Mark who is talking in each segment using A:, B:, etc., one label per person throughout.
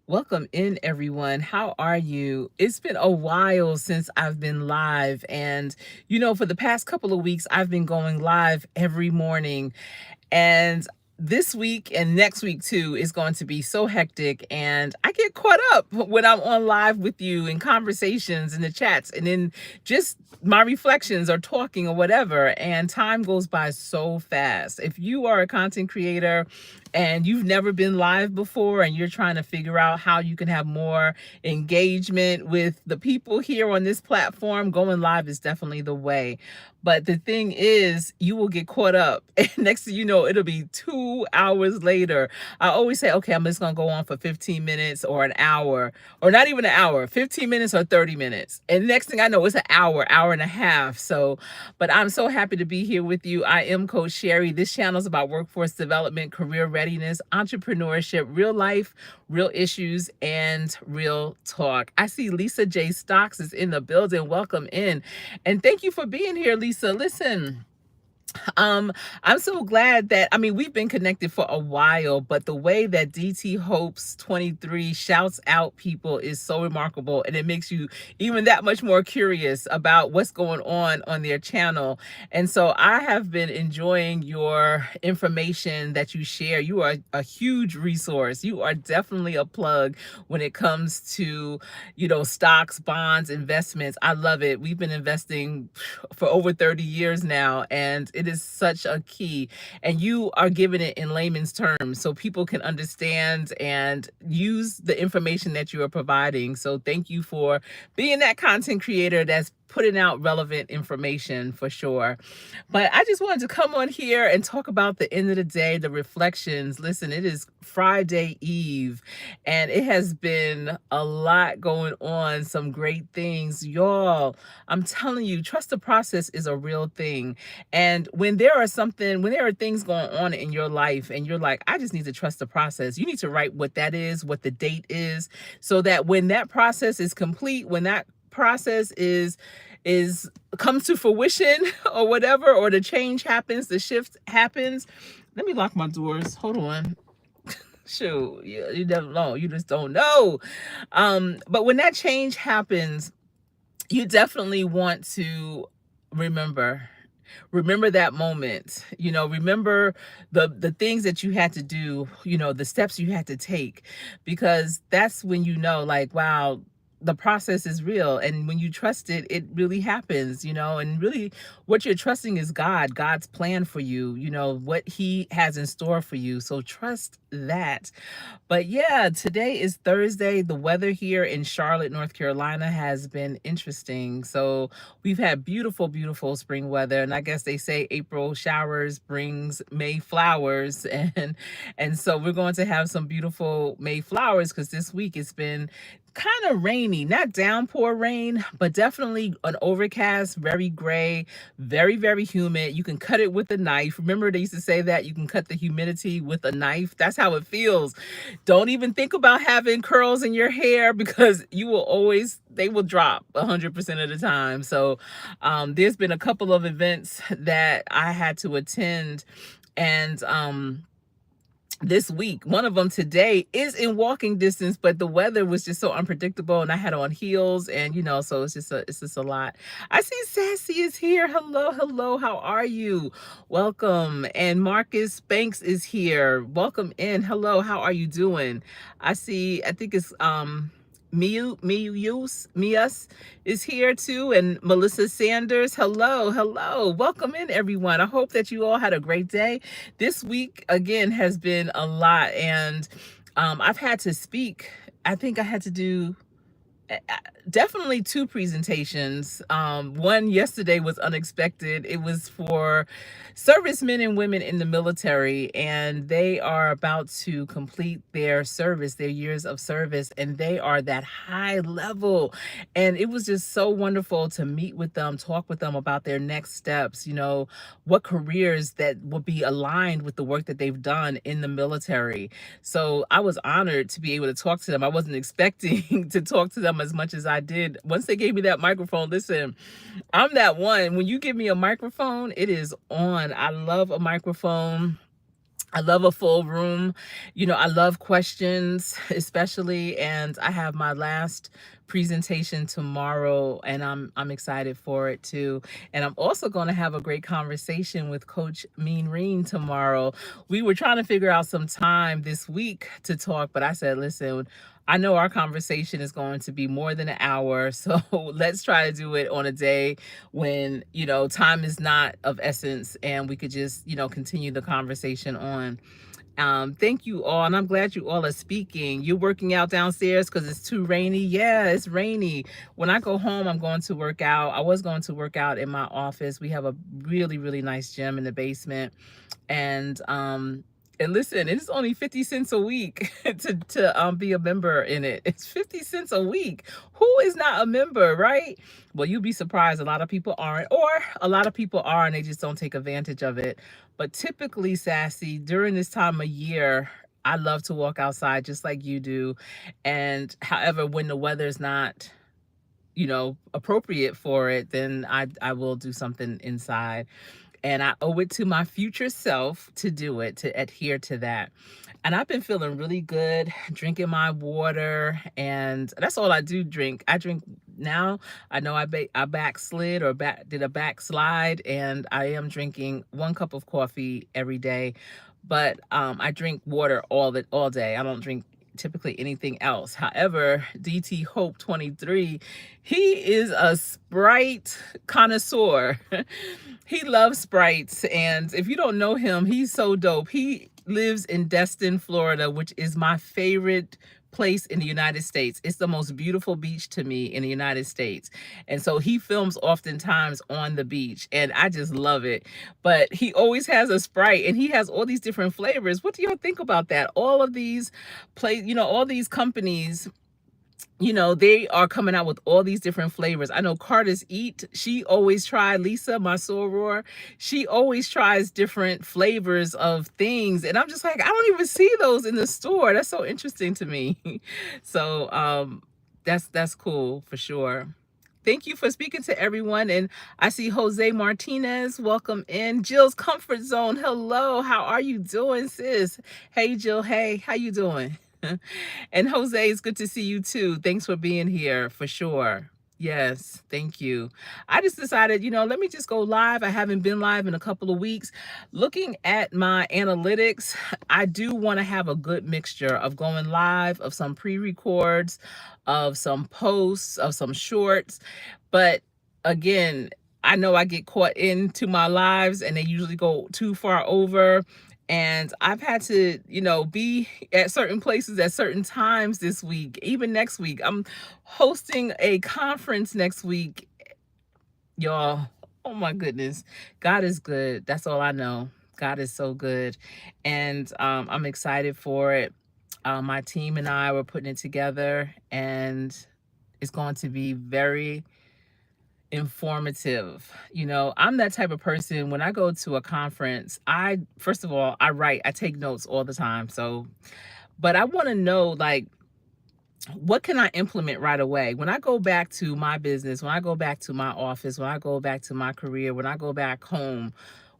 A: Welcome in, everyone. How are you? It's been a while since I've been live. And, for the past couple of weeks, I've been going live every morning. And this week and next week too is going to be so hectic, and I get caught up when I'm on live with you in conversations in the chats and in just my reflections or talking or whatever, and time goes by so fast. If you are a content creator and you've never been live before and you're trying to figure out how you can have more engagement with the people here on this platform, going live is definitely the way. But the thing is, you will get caught up. And next thing you know, it'll be 2 hours later. I always say, okay, I'm just going to go on for 15 minutes or an hour, or not even an hour, 15 minutes or 30 minutes. And next thing I know, it's an hour, hour and a half. So, but I'm so happy to be here with you. I am Coach Sherri. This channel is about workforce development, career readiness, entrepreneurship, real life, real issues, and real talk. I see Lisa J. Stocks is in the building. Welcome in. And thank you for being here, Lisa. Listen, I'm so glad that, we've been connected for a while, but the way that DT Hopes 23 shouts out people is so remarkable, and it makes you even that much more curious about what's going on their channel. And so I have been enjoying your information that you share. You are a huge resource. You are definitely a plug when it comes to, stocks, bonds, investments. I love it. We've been investing for over 30 years now, and it is such a key. And you are giving it in layman's terms so people can understand and use the information that you are providing. So thank you for being that content creator that's putting out relevant information for sure. But I just wanted to come on here and talk about the end of the day, the reflections. Listen, it is Friday Eve, and it has been a lot going on, some great things. Y'all, I'm telling you, trust the process is a real thing. And when there are things going on in your life and you're like, I just need to trust the process, you need to write what that is, what the date is, so that when that process is complete, when that process is comes to fruition or whatever, or the change happens, the shift happens. Let me lock my doors. Hold on. Shoot, you never know. You just don't know. But when that change happens, you definitely want to remember that moment. Remember the things that you had to do, the steps you had to take, because that's when like, wow, the process is real. And when you trust it, it really happens. And really what you're trusting is God's plan for you, what he has in store for you. So trust that. But yeah, today is Thursday. The weather here in Charlotte, North Carolina has been interesting. So we've had beautiful, beautiful spring weather. And I guess they say April showers brings May flowers. And so we're going to have some beautiful May flowers, because this week it's been kind of rainy, not downpour rain, but definitely an overcast, very gray, very, very humid. You can cut it with a knife. Remember, they used to say that you can cut the humidity with a knife. That's how it feels. Don't even think about having curls in your hair, because they will drop 100% of the time. So there's been a couple of events that I had to attend, and this week, one of them today is in walking distance, but the weather was just so unpredictable, and I had on heels, and so it's just a lot. I see Sassy is here. Hello, hello. How are you? Welcome. And Marcus Banks is here. Welcome in. Hello. How are you doing? I think it's Mius is here too, and Melissa Sanders. Hello, hello. Welcome in, everyone. I hope that you all had a great day. This week again has been a lot, and I've had to speak. I think I had to do definitely two presentations. One yesterday was unexpected. It was for servicemen and women in the military, and they are about to complete their service, their years of service, and they are that high level. And it was just so wonderful to meet with them, talk with them about their next steps, what careers that will be aligned with the work that they've done in the military. So I was honored to be able to talk to them. I wasn't expecting to talk to them as much as I did. Once they gave me that microphone, listen, I'm that one. When you give me a microphone, it is on. I love a microphone. I love a full room. I love questions, especially, and I have my last presentation tomorrow, and I'm excited for it too. And I'm also going to have a great conversation with Coach Mean Reen tomorrow. We were trying to figure out some time this week to talk, but I said, listen, I know our conversation is going to be more than an hour, so let's try to do it on a day when, time is not of essence and we could just, continue the conversation on. Thank you all, and I'm glad you all are speaking. You're working out downstairs because it's too rainy. Yeah, it's rainy. When I go home, I'm going to work out. I was going to work out in my office. We have a really, really nice gym in the basement. And listen, it's only 50 cents a week to be a member in it. It's 50 cents a week. Who is not a member, right? Well, you'd be surprised. A lot of people aren't, or a lot of people are and they just don't take advantage of it. But typically, Sassy, during this time of year, I love to walk outside just like you do. And however, when the weather's not, appropriate for it, then I will do something inside. And I owe it to my future self to do it, to adhere to that. And I've been feeling really good, drinking my water, and that's all I do drink. I drink now. I know I backslid or did a backslide, and I am drinking 1 cup of coffee every day. But I drink water all day. I don't drink typically anything else. However, DT Hope 23, he is a Sprite connoisseur. He loves Sprites, and if you don't know him, he's so dope. He lives in Destin, Florida, which is my favorite place in the United States. It's the most beautiful beach to me in the United States. And so he films oftentimes on the beach, and I just love it. But he always has a Sprite, and he has all these different flavors. What do y'all think about that? All of these all these companies, they are coming out with all these different flavors. I know Carter's Eat, she always tried, Lisa, my soror, she always tries different flavors of things. And I'm just like, I don't even see those in the store. That's so interesting to me. So that's cool for sure. Thank you for speaking to everyone. And I see Jose Martinez, welcome in. Jill's Comfort Zone, hello. How are you doing, sis? Hey, Jill, hey, how you doing? And Jose, it's good to see you too. Thanks for being here for sure. Yes, thank you. I just decided, let me just go live. I haven't been live in a couple of weeks. Looking at my analytics, I do want to have a good mixture of going live, of some pre-records, of some posts, of some shorts. But again, I know I get caught into my lives and they usually go too far over. And I've had to, be at certain places at certain times this week, even next week. I'm hosting a conference next week, y'all. Oh my goodness. God is good. That's all I know. God is so good. And I'm excited for it. My team and I were putting it together, and it's going to be very informative. I'm that type of person. When I go to a conference, first of all, I take notes all the time. So, but I want to know, like, what can I implement right away? When I go back to my business, when I go back to my office, when I go back to my career, when I go back home,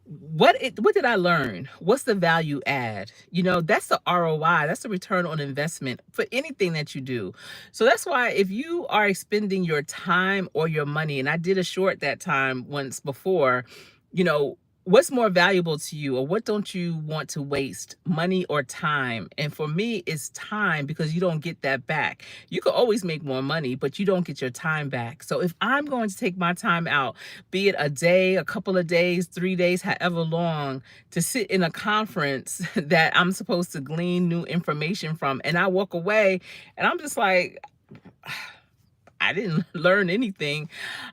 A: what did I learn? What's the value add? That's the ROI. That's the return on investment for anything that you do. So that's why if you are expending your time or your money, and I did a short that time once before, what's more valuable to you, or what don't you want to waste, money or time? And for me, it's time, because you don't get that back. You could always make more money, but you don't get your time back. So if I'm going to take my time out, be it a day, a couple of days, 3 days, however long, to sit in a conference that I'm supposed to glean new information from, and I walk away and I'm just like, I didn't learn anything,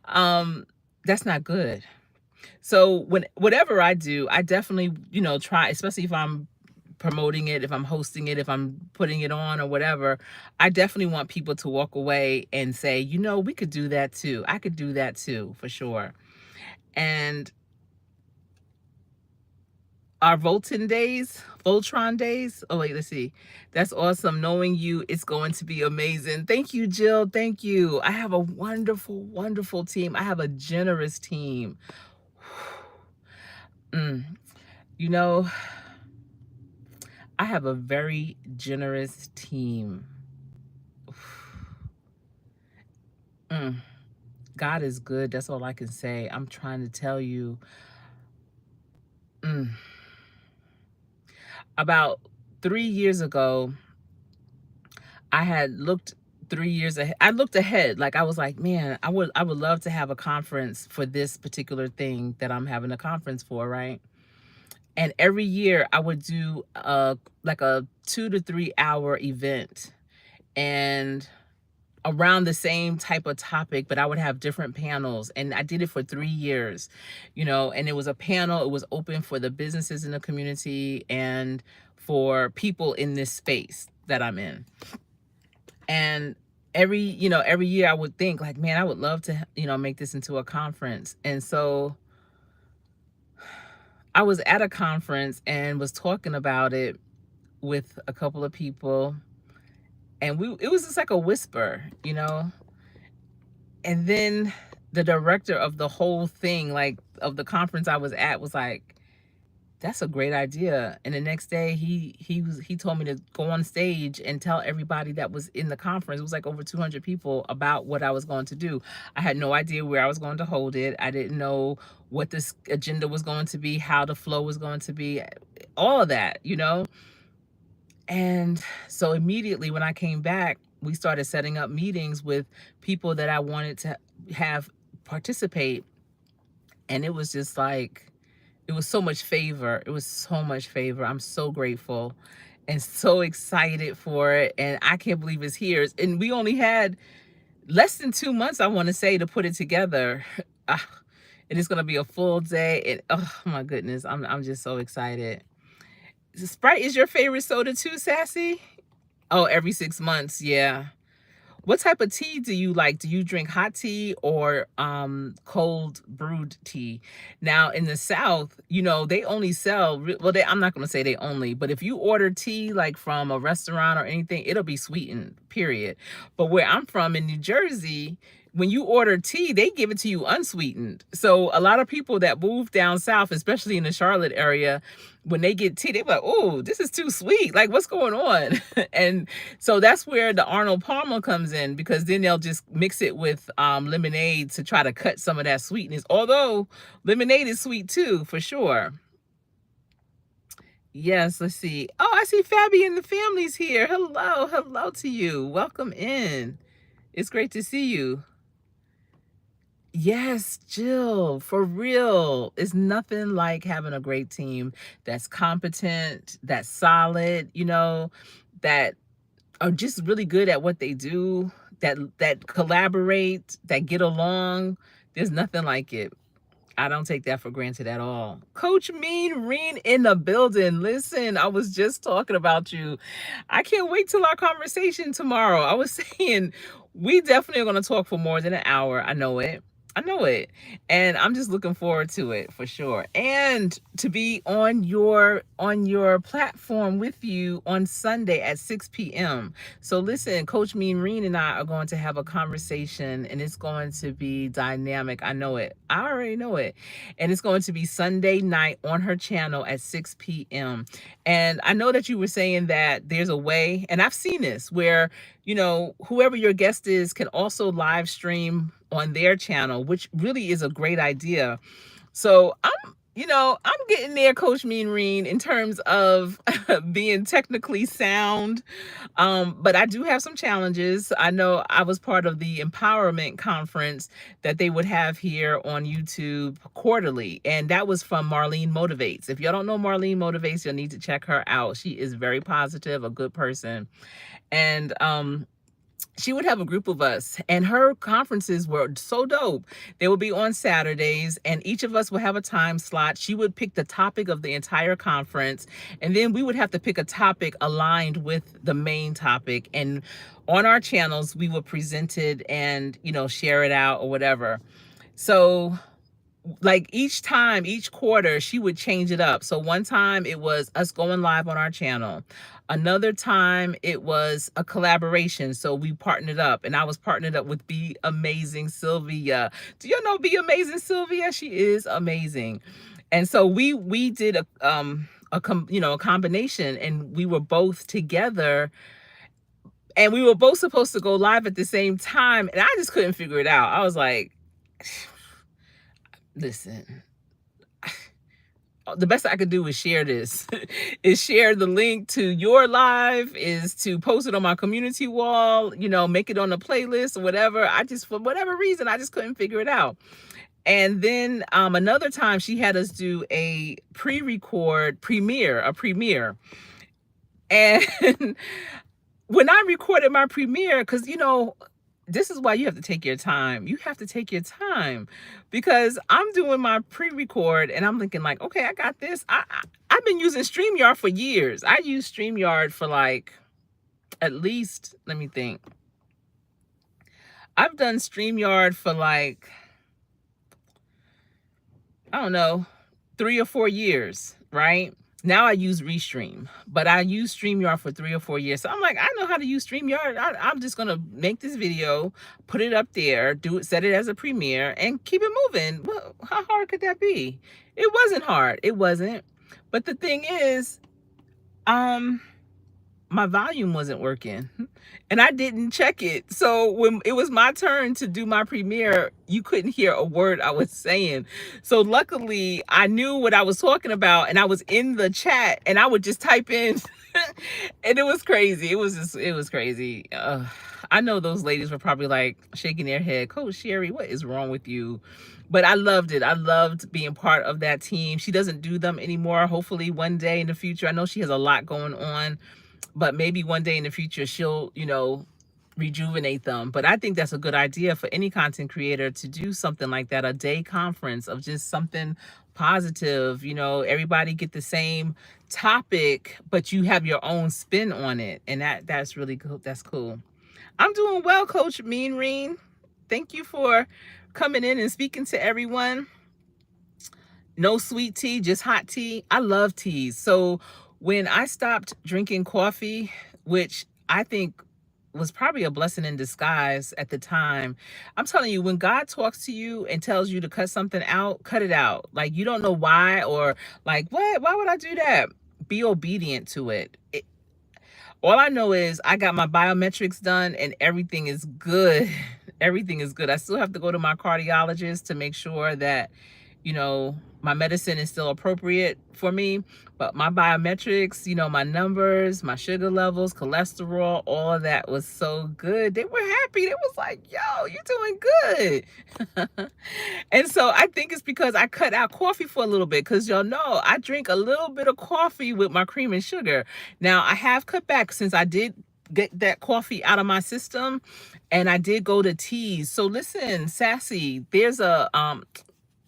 A: that's not good. So whatever I do, I definitely, try, especially if I'm promoting it, if I'm hosting it, if I'm putting it on or whatever, I definitely want people to walk away and say, we could do that too. I could do that too, for sure. And our Voltron days. Oh, wait, let's see. That's awesome. Knowing you, it's going to be amazing. Thank you, Jill. Thank you. I have a wonderful, wonderful team. I have a generous team. Mm. You know, I have a very generous team. Mm, God is good. That's all I can say. I'm trying to tell you. Mm, about 3 years ago, I had looked 3 years ahead. I looked ahead. Like I was like, man, I would love to have a conference for this particular thing that I'm having a conference for, right? And every year I would do like a 2 to 3 hour event, and around the same type of topic, but I would have different panels. And I did it for 3 years, and it was a panel, it was open for the businesses in the community and for people in this space that I'm in. And every year I would think like, man, I would love to, make this into a conference. And so I was at a conference and was talking about it with a couple of people, and it was just like a whisper. And then the director of the whole thing, like of the conference I was at, was like, that's a great idea. And the next day he told me to go on stage and tell everybody that was in the conference. It was like over 200 people, about what I was going to do. I had no idea where I was going to hold it. I didn't know what this agenda was going to be, how the flow was going to be, all of that. And so immediately when I came back, we started setting up meetings with people that I wanted to have participate. And it was just like, it was so much favor. It was so much favor. I'm so grateful and so excited for it. And I can't believe it's here. And we only had less than 2 months, I want to say, to put it together. Ah, and it's gonna be a full day. And oh my goodness, I'm just so excited. Sprite is your favorite soda too, Sassy? Oh, every 6 months, yeah. What type of tea do you like? Do you drink hot tea or cold brewed tea? Now in the South, they only sell, well, I'm not going to say they only, but if you order tea like from a restaurant or anything, it'll be sweetened, period. But where I'm from in New Jersey, when you order tea, they give it to you unsweetened. So a lot of people that move down south, especially in the Charlotte area, when they get tea, they're like, oh, this is too sweet. Like, what's going on? And so that's where the Arnold Palmer comes in, because then they'll just mix it with lemonade to try to cut some of that sweetness. Although lemonade is sweet too, for sure. Yes, let's see. Oh, I see Fabi and the family's here. Hello, hello to you. Welcome in. It's great to see you. Yes, Jill, for real. It's nothing like having a great team that's competent, that's solid, that are just really good at what they do, that collaborate, that get along. There's nothing like it. I don't take that for granted at all. Coach Mean Reen in the building. Listen, I was just talking about you. I can't wait till our conversation tomorrow. I was saying we definitely are going to talk for more than an hour. I know it. I know it. And I'm just looking forward to it for sure. And to be on your platform with you on Sunday at 6 p.m. So listen, Coach Mean Reen and I are going to have a conversation, and it's going to be dynamic. I know it. I already know it. And it's going to be Sunday night on her channel at 6 p.m. And I know that you were saying that there's a way, and I've seen this, where whoever your guest is can also live stream on their channel, which really is a great idea. So I'm getting there, Coach Mean Reen, in terms of being technically sound. But I do have some challenges. I know I was part of the empowerment conference that they would have here on YouTube quarterly, and that was from Marlene Motivates. If y'all don't know Marlene Motivates, you'll need to check her out. She is very positive, a good person. And she would have a group of us, and her conferences were so dope. They would be on Saturdays, and each of us would have a time slot. She would pick the topic of the entire conference, and then we would have to pick a topic aligned with the main topic. And on our channels, we would present it and, share it out or whatever. So like each quarter, she would change it up. So one time it was us going live on our channel. Another time it was a collaboration. So we partnered up, and I was partnered up with Be Amazing Sylvia. Do you know Be Amazing Sylvia? She is amazing. And so we did a a combination, and we were both together, and we were both supposed to go live at the same time, and I just couldn't figure it out. I was like, listen, the best I could do is share this, is share the link to your live, is to post it on my community wall, make it on a playlist or whatever. For whatever reason, I just couldn't figure it out. And then another time she had us do a premiere. And when I recorded my premiere, because this is why you have to take your time. You have to take your time, because I'm doing my pre-record and I'm thinking like, okay, I got this. I've been using StreamYard for years. I use StreamYard for like, at least, let me think. I've done StreamYard for like, I don't know, 3 or 4 years, right? Now I use Restream, but I use StreamYard for 3 or 4 years. So I'm like, I know how to use StreamYard. I'm just gonna make this video, put it up there, set it as a premiere, and keep it moving. Well, how hard could that be? It wasn't hard. It wasn't. But the thing is, my volume wasn't working, and I didn't check it. So when it was my turn to do my premiere, you couldn't hear a word I was saying. So luckily I knew what I was talking about, and I was in the chat, and I would just type in and it was crazy. It was crazy. I know those ladies were probably like shaking their head, Coach Sherri, what is wrong with you? But I loved it. I loved being part of that team. She doesn't do them anymore. Hopefully one day in the future. I know she has a lot going on, but maybe one day in the future she'll, rejuvenate them. But I think that's a good idea for any content creator to do something like that, a day conference of just something positive. Everybody get the same topic, but you have your own spin on it, and that's really cool. That's cool. I'm doing well, Coach Mean Reen. Thank you for coming in and speaking to everyone. No sweet tea, just hot tea. I love teas. So when I stopped drinking coffee, which I think was probably a blessing in disguise at the time, I'm telling you, when God talks to you and tells you to cut something out, cut it out. Like, you don't know why, or like, what? Why would I do that? Be obedient to it. All I know is I got my biometrics done and everything is good. Everything is good. I still have to go to my cardiologist to make sure that, my medicine is still appropriate for me. But my biometrics, my numbers, my sugar levels, cholesterol, all of that was so good. They were happy. They was like, yo, you're doing good. And so I think it's because I cut out coffee for a little bit, because y'all know I drink a little bit of coffee with my cream and sugar. Now I have cut back since I did get that coffee out of my system, and I did go to teas. So listen, Sassy, there's a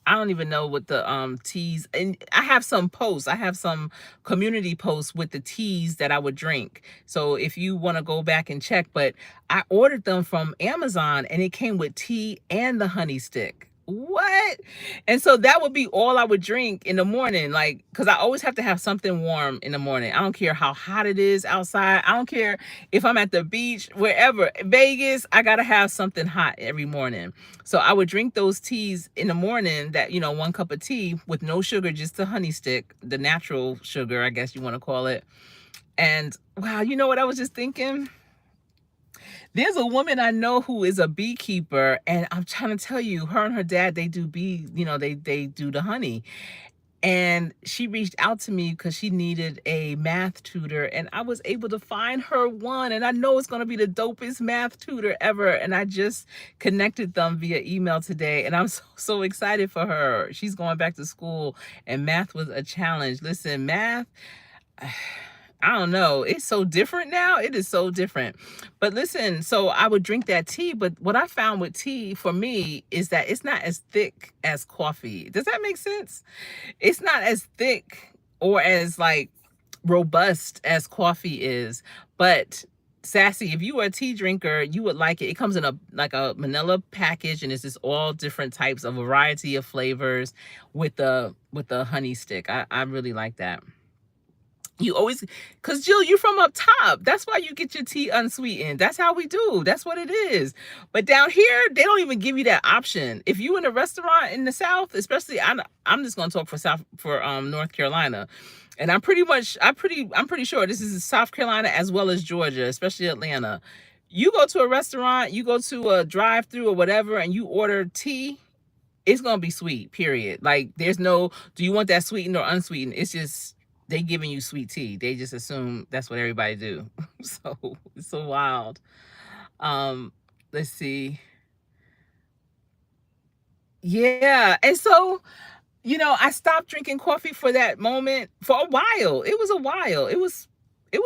A: I don't even know what the teas, and I have some posts. I have some community posts with the teas that I would drink. So if you want to go back and check, but I ordered them from Amazon and it came with tea and the honey stick. What? And so that would be all I would drink in the morning, like, because I always have to have something warm in the morning. I don't care how hot it is outside. I don't care if I'm at the beach, wherever, Vegas, I gotta have something hot every morning. So I would drink those teas in the morning, that 1 cup of tea with no sugar, just the honey stick, the natural sugar, I guess you want to call it. And wow, you know what I was just thinking? There's a woman I know who is a beekeeper, and I'm trying to tell you, her and her dad, they do they do the honey. And she reached out to me because she needed a math tutor, and I was able to find her one, and I know it's going to be the dopest math tutor ever. And I just connected them via email today, and I'm so excited for her. She's going back to school, and math was a challenge. Listen, math, I don't know. It's so different now. It is so different. But listen, so I would drink that tea. But what I found with tea for me is that it's not as thick as coffee. Does that make sense? It's not as thick or as like robust as coffee is. But Sassy, if you are a tea drinker, you would like it. It comes in a manila package, and it's just all different types, of variety of flavors with the honey stick. I really like that. You always, because Jill, you're from up top. That's why you get your tea unsweetened. That's how we do. That's what it is. But down here, they don't even give you that option. If you in a restaurant in the South, especially, I'm just gonna talk for North Carolina, and I'm pretty sure this is South Carolina as well as Georgia, especially Atlanta. You go to a restaurant, you go to a drive-through or whatever, and you order tea, it's gonna be sweet, period. Like there's no, do you want that sweetened or unsweetened? It's just they giving you sweet tea. They just assume that's what everybody do. So it's so wild. Um, let's see. Yeah. And so, I stopped drinking coffee for that moment for a while. It was a while. It was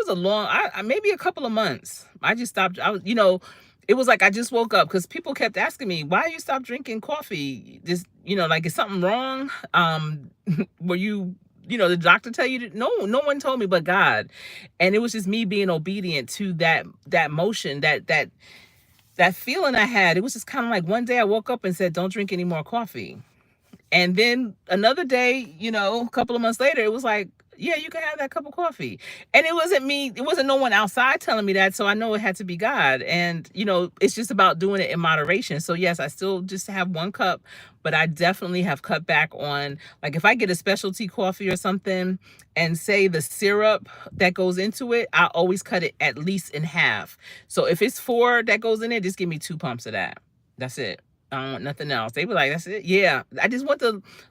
A: a long, maybe a couple of months. I just stopped. It was like I just woke up because people kept asking me, why you stop drinking coffee? This, like, is something wrong? Were you, the doctor tell you to? No, no one told me but God. And it was just me being obedient to that motion, that feeling I had. It was just kind of like one day I woke up and said, don't drink any more coffee. And then another day, a couple of months later, it was like, yeah, you can have that cup of coffee. And it wasn't me, it wasn't no one outside telling me that. So I know it had to be God. And, it's just about doing it in moderation. So yes, I still just have one cup, but I definitely have cut back on, like, if I get a specialty coffee or something and say the syrup that goes into it, I always cut it at least in half. So if it's 4 that goes in it, just give me 2 pumps of that. That's it. I don't want nothing else. They were like, that's it. Yeah. I just want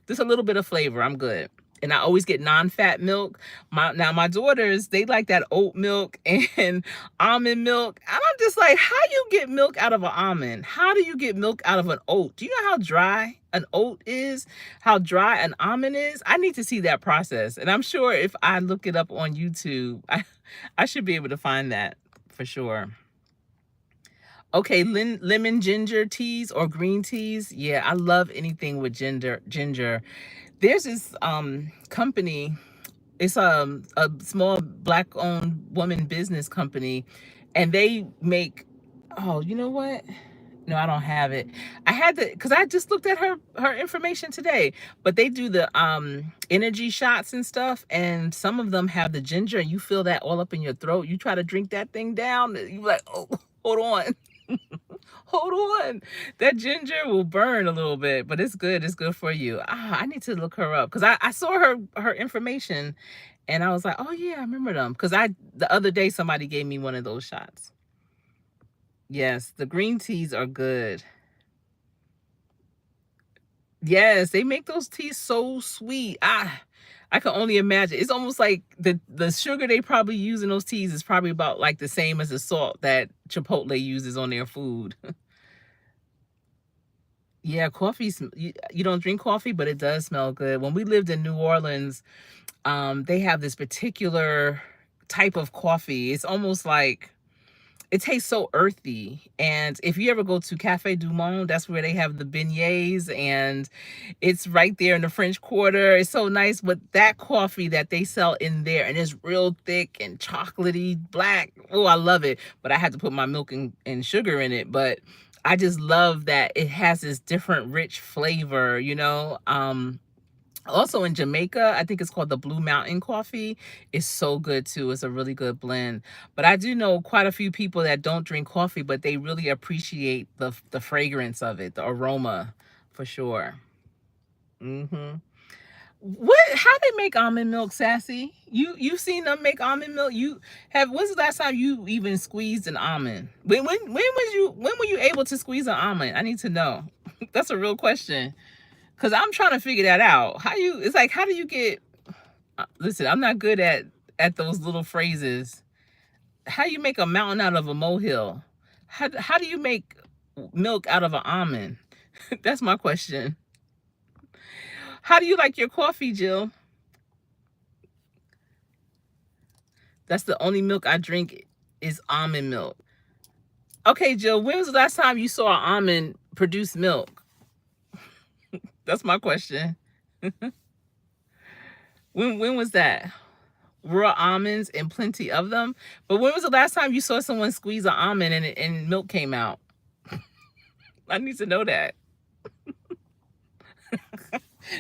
A: just a little bit of flavor. I'm good. And I always get non-fat milk. My daughters, they like that oat milk and almond milk. And I'm just like, how you get milk out of an almond? How do you get milk out of an oat? Do you know how dry an oat is? How dry an almond is? I need to see that process. And I'm sure if I look it up on YouTube, I should be able to find that for sure. Okay, lemon ginger teas or green teas. Yeah, I love anything with ginger. There's this company. It's a small black owned woman business company, and they make, oh, you know what? No, I don't have it. I had to, because I just looked at her information today. But they do the energy shots and stuff, and some of them have the ginger, and you feel that all up in your throat. You try to drink that thing down, you like, oh, hold on. Hold on. That ginger will burn a little bit, but it's good. It's good for you. I need to look her up because I saw her information and I was like, oh yeah, I remember them. Because the other day somebody gave me one of those shots. Yes, the green teas are good. Yes, they make those teas so sweet. I can only imagine. It's almost like the sugar they probably use in those teas is probably about like the same as the salt that Chipotle uses on their food. Yeah, you don't drink coffee, but it does smell good. When we lived in New Orleans, they have this particular type of coffee. It's almost like it tastes so earthy. And if you ever go to Cafe Du Monde, that's where they have the beignets, and it's right there in the French Quarter. It's so nice. But that coffee that they sell in there, and it's real thick and chocolatey black. Oh, I love it. But I had to put my milk and sugar in it. But I just love that it has this different rich flavor, Also in Jamaica, I think it's called the Blue Mountain coffee. It's so good too. It's a really good blend. But I do know quite a few people that don't drink coffee, but they really appreciate the fragrance of it, the aroma, for sure. Hmm. How they make almond milk, Sassy? You've seen them make almond milk? When's the last time you even squeezed an almond? When were you able to squeeze an almond? I need to know. That's a real question. Cause I'm trying to figure that out. It's like, how do you get, listen, I'm not good at those little phrases. How do you make a mountain out of a molehill? How do you make milk out of an almond? That's my question. How do you like your coffee, Jill? That's the only milk I drink is almond milk. Okay, Jill, when was the last time you saw an almond produce milk? That's my question. When was that? Raw almonds and plenty of them. But when was the last time you saw someone squeeze an almond and milk came out? I need to know that.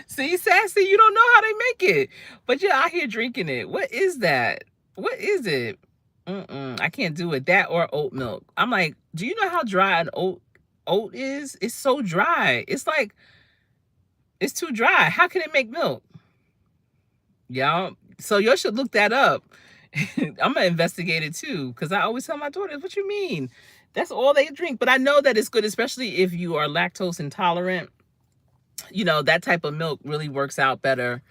A: See, Sassy, you don't know how they make it, but you're out here drinking it. What is that? What is it? I can't do it. That or oat milk. I'm like, do you know how dry an oat is? It's so dry. It's like it's too dry. How can it make milk? Y'all. So you should look that up. I'm gonna investigate it too, because I always tell my daughters, "What you mean? That's all they drink." But I know that it's good, especially if you are lactose intolerant. You know, that type of milk really works out better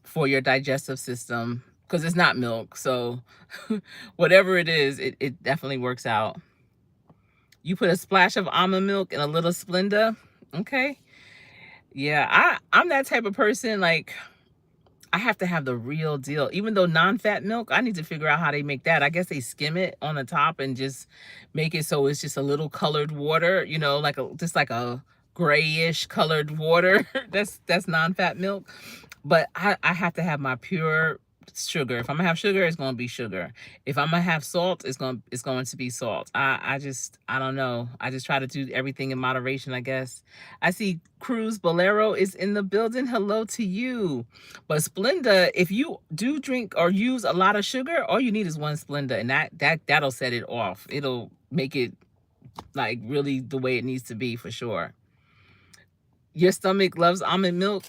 A: for your digestive system because it's not milk. So whatever it is, it definitely works out. You put a splash of almond milk and a little Splenda. Okay. Yeah, I'm that type of person. Like, I have to have the real deal. Even though non-fat milk, I need to figure out how they make that. I guess they skim it on the top and just make it so it's just a little colored water, you know, like just like a grayish colored water. That's non-fat milk. But I have to have my pure sugar. If I'm gonna have sugar, it's gonna be sugar. If I'm gonna have salt, it's going to be salt. I don't know. I just try to do everything in moderation, I guess. I see Cruz Bolero is in the building. Hello to you. But Splenda, if you do drink or use a lot of sugar, all you need is one Splenda, and that'll set it off. It'll make it like really the way it needs to be for sure. Your stomach loves almond milk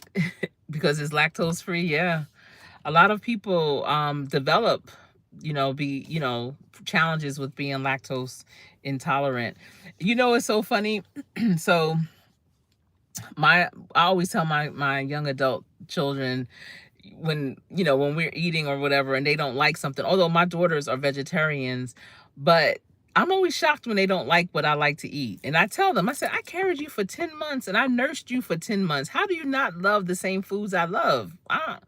A: because it's lactose free. Yeah, a lot of people develop, challenges with being lactose intolerant. You know, it's so funny. So I always tell my young adult children, when we're eating or whatever and they don't like something, although my daughters are vegetarians, but I'm always shocked when they don't like what I like to eat. And I tell them, I said, I carried you for 10 months and I nursed you for 10 months. How do you not love the same foods I love? I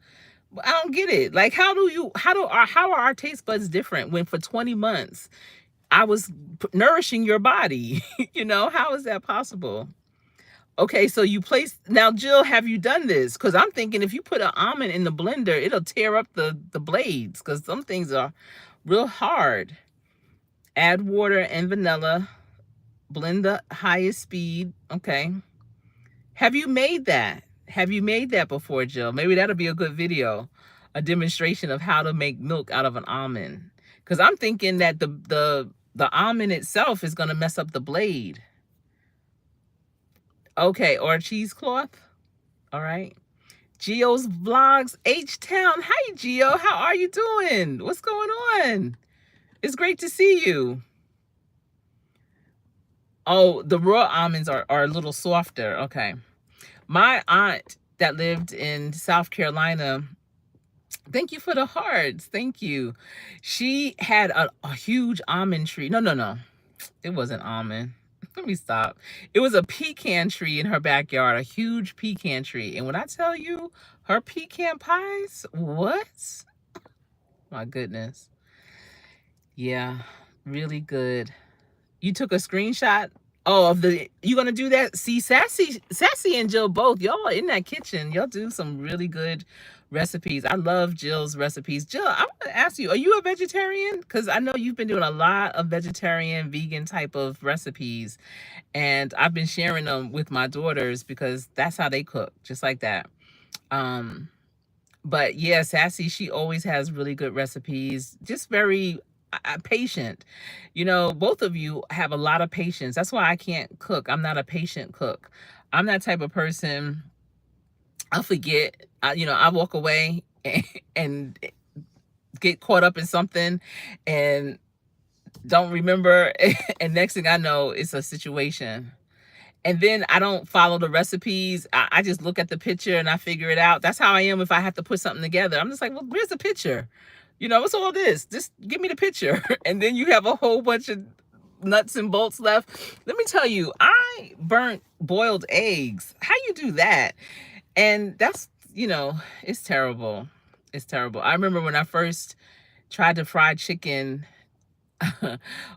A: don't get it. Like, how are our taste buds different when for 20 months I was nourishing your body? How is that possible? Okay, so you place now, Jill, have you done this? Because I'm thinking if you put an almond in the blender, it'll tear up the blades because some things are real hard. Add water and vanilla, blend the highest speed. Okay. Have you made that? Have you made that before, Jill? Maybe that'll be a good video, a demonstration of how to make milk out of an almond. Because I'm thinking that the almond itself is gonna mess up the blade. Okay, or a cheesecloth. All right. Geo's Vlogs, H-Town. Hi, Geo. How are you doing? What's going on? It's great to see you. Oh, the raw almonds are a little softer. Okay. My aunt that lived in South Carolina, thank you for the hearts. Thank you. She had a huge almond tree. No. It wasn't almond. Let me stop. It was a pecan tree in her backyard, a huge pecan tree. And when I tell you, her pecan pies, what? My goodness. Yeah, really good. You took a screenshot? Oh, you gonna do that? See, Sassy and Jill both, y'all are in that kitchen. Y'all do some really good recipes. I love Jill's recipes. Jill, I want to ask you, are you a vegetarian? Because I know you've been doing a lot of vegetarian, vegan type of recipes. And I've been sharing them with my daughters because that's how they cook, just like that. But yeah, Sassy, she always has really good recipes, just very patient. Both of you have a lot of patience. That's why I can't cook. I'm not a patient cook. I'm that type of person. I'll forget. I walk away and get caught up in something and don't remember. And next thing I know, it's a situation. And then I don't follow the recipes. I just look at the picture and I figure it out. That's how I am if I have to put something together. I'm just like, well, where's the picture? What's all this? Just give me the picture. And then you have a whole bunch of nuts and bolts left. Let me tell you, I burnt boiled eggs. How you do that? And that's, it's terrible. It's terrible. I remember when I first tried to fry chicken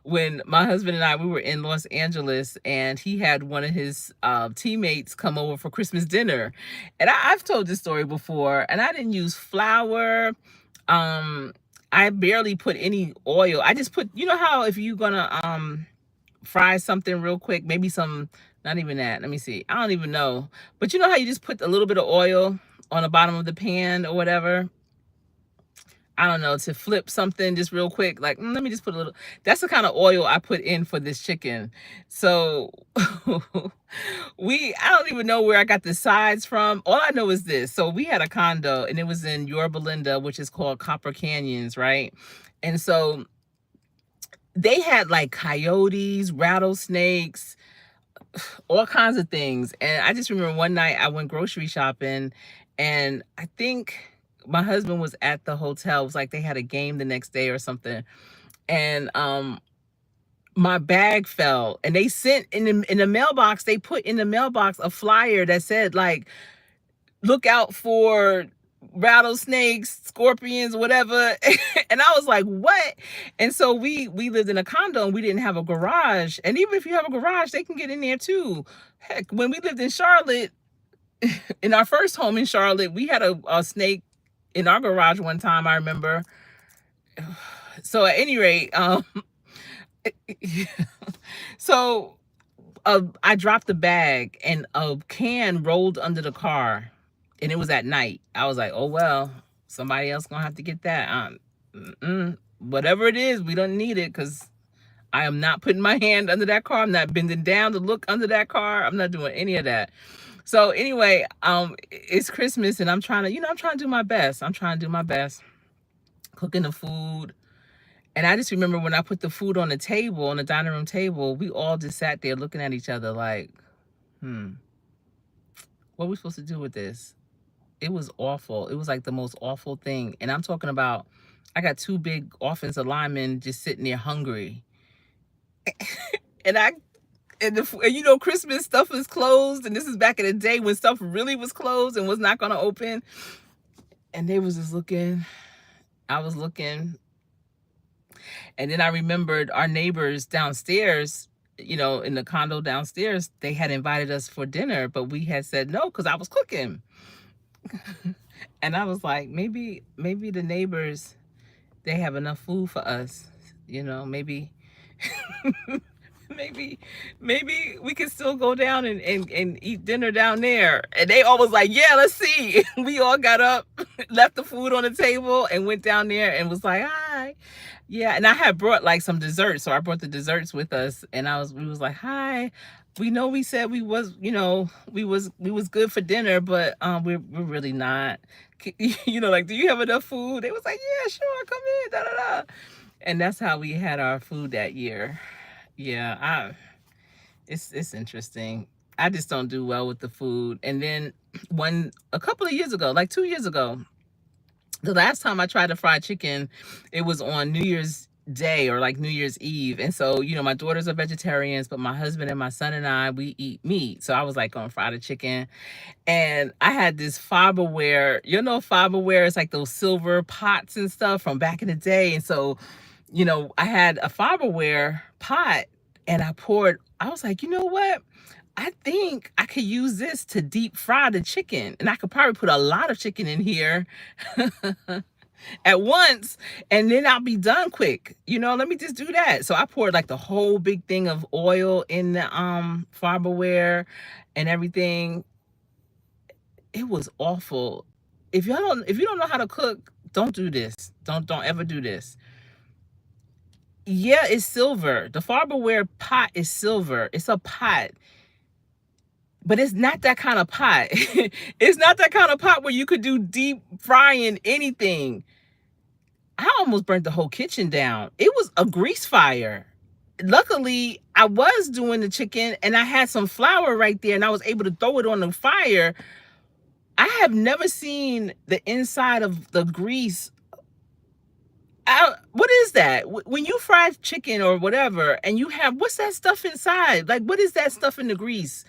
A: when my husband and we were in Los Angeles, and he had one of his teammates come over for Christmas dinner. And I've told this story before, and I didn't use flour. I barely put any oil. I just put, how if you're gonna fry something real quick, maybe some Not even that. Let me see. I don't even know. But you know how you just put a little bit of oil on the bottom of the pan or whatever? I don't know, to flip something just real quick. Like, let me just put a little. That's the kind of oil I put in for this chicken. So I don't even know where I got the sides from. All I know is this. So we had a condo and it was in Yorba Linda, which is called Copper Canyons, right? And so they had like coyotes, rattlesnakes, all kinds of things. And I just remember one night I went grocery shopping, and I think my husband was at the hotel. It was like they had a game the next day or something. And my bag fell, and they sent in the mailbox, they put in the mailbox a flyer that said like, look out for rattlesnakes, scorpions, whatever. And I was like, what? And so we lived in a condo and we didn't have a garage. And even if you have a garage, they can get in there too. Heck, when we lived in Charlotte, in our first home in Charlotte, we had a snake in our garage one time, I remember. So at any rate, so I dropped the bag and a can rolled under the car, and it was at night. I was like, oh, well, somebody else gonna have to get that. Whatever it is, we don't need it, because I am not putting my hand under that car. I'm not bending down to look under that car. I'm not doing any of that. So anyway, it's Christmas and I'm trying to do my best. I'm trying to do my best cooking the food. And I just remember when I put the food on the table, on the dining room table, we all just sat there looking at each other like, what are we supposed to do with this? It was awful. It was like the most awful thing. And I'm talking about, I got two big offensive linemen just sitting there hungry. And Christmas stuff is closed. And this is back in the day when stuff really was closed and was not going to open. And they was just looking. I was looking. And then I remembered our neighbors downstairs, in the condo downstairs, they had invited us for dinner, but we had said no because I was cooking. And I was like, maybe the neighbors, they have enough food for us. Maybe maybe we can still go down and eat dinner down there. And they all was like, yeah, let's see. We all got up, left the food on the table and went down there and was like, hi. Yeah, and I had brought like some desserts, so I brought the desserts with us, and we was like, hi. We know we said we was good for dinner, but we're really not. Like, do you have enough food? They was like, yeah, sure, come in, da da da. And that's how we had our food that year. Yeah, it's interesting. I just don't do well with the food. And then a couple of years ago, like 2 years ago, the last time I tried to fry chicken, it was on New Year's Day or like New Year's Eve. And so, my daughters are vegetarians, but my husband and my son and I, we eat meat. So I was like, gonna fry the chicken. And I had this fiberware, fiberware is like those silver pots and stuff from back in the day. And so, I had a fiberware pot, and I was like, you know what? I think I could use this to deep fry the chicken, and I could probably put a lot of chicken in here at once, and then I'll be done quick. Let me just do that. So I poured like the whole big thing of oil in the fiberware and everything. It was awful. If you don't know how to cook, don't do this. Don't ever do this. Yeah, it's silver. The fiberware pot is silver. It's a pot. But it's not that kind of pot. It's not that kind of pot where you could do deep frying anything. I almost burnt the whole kitchen down. It was a grease fire. Luckily, I was doing the chicken and I had some flour right there and I was able to throw it on the fire. I have never seen the inside of the grease. What is that? When you fry chicken or whatever and you have, what's that stuff inside? Like, what is that stuff in the grease?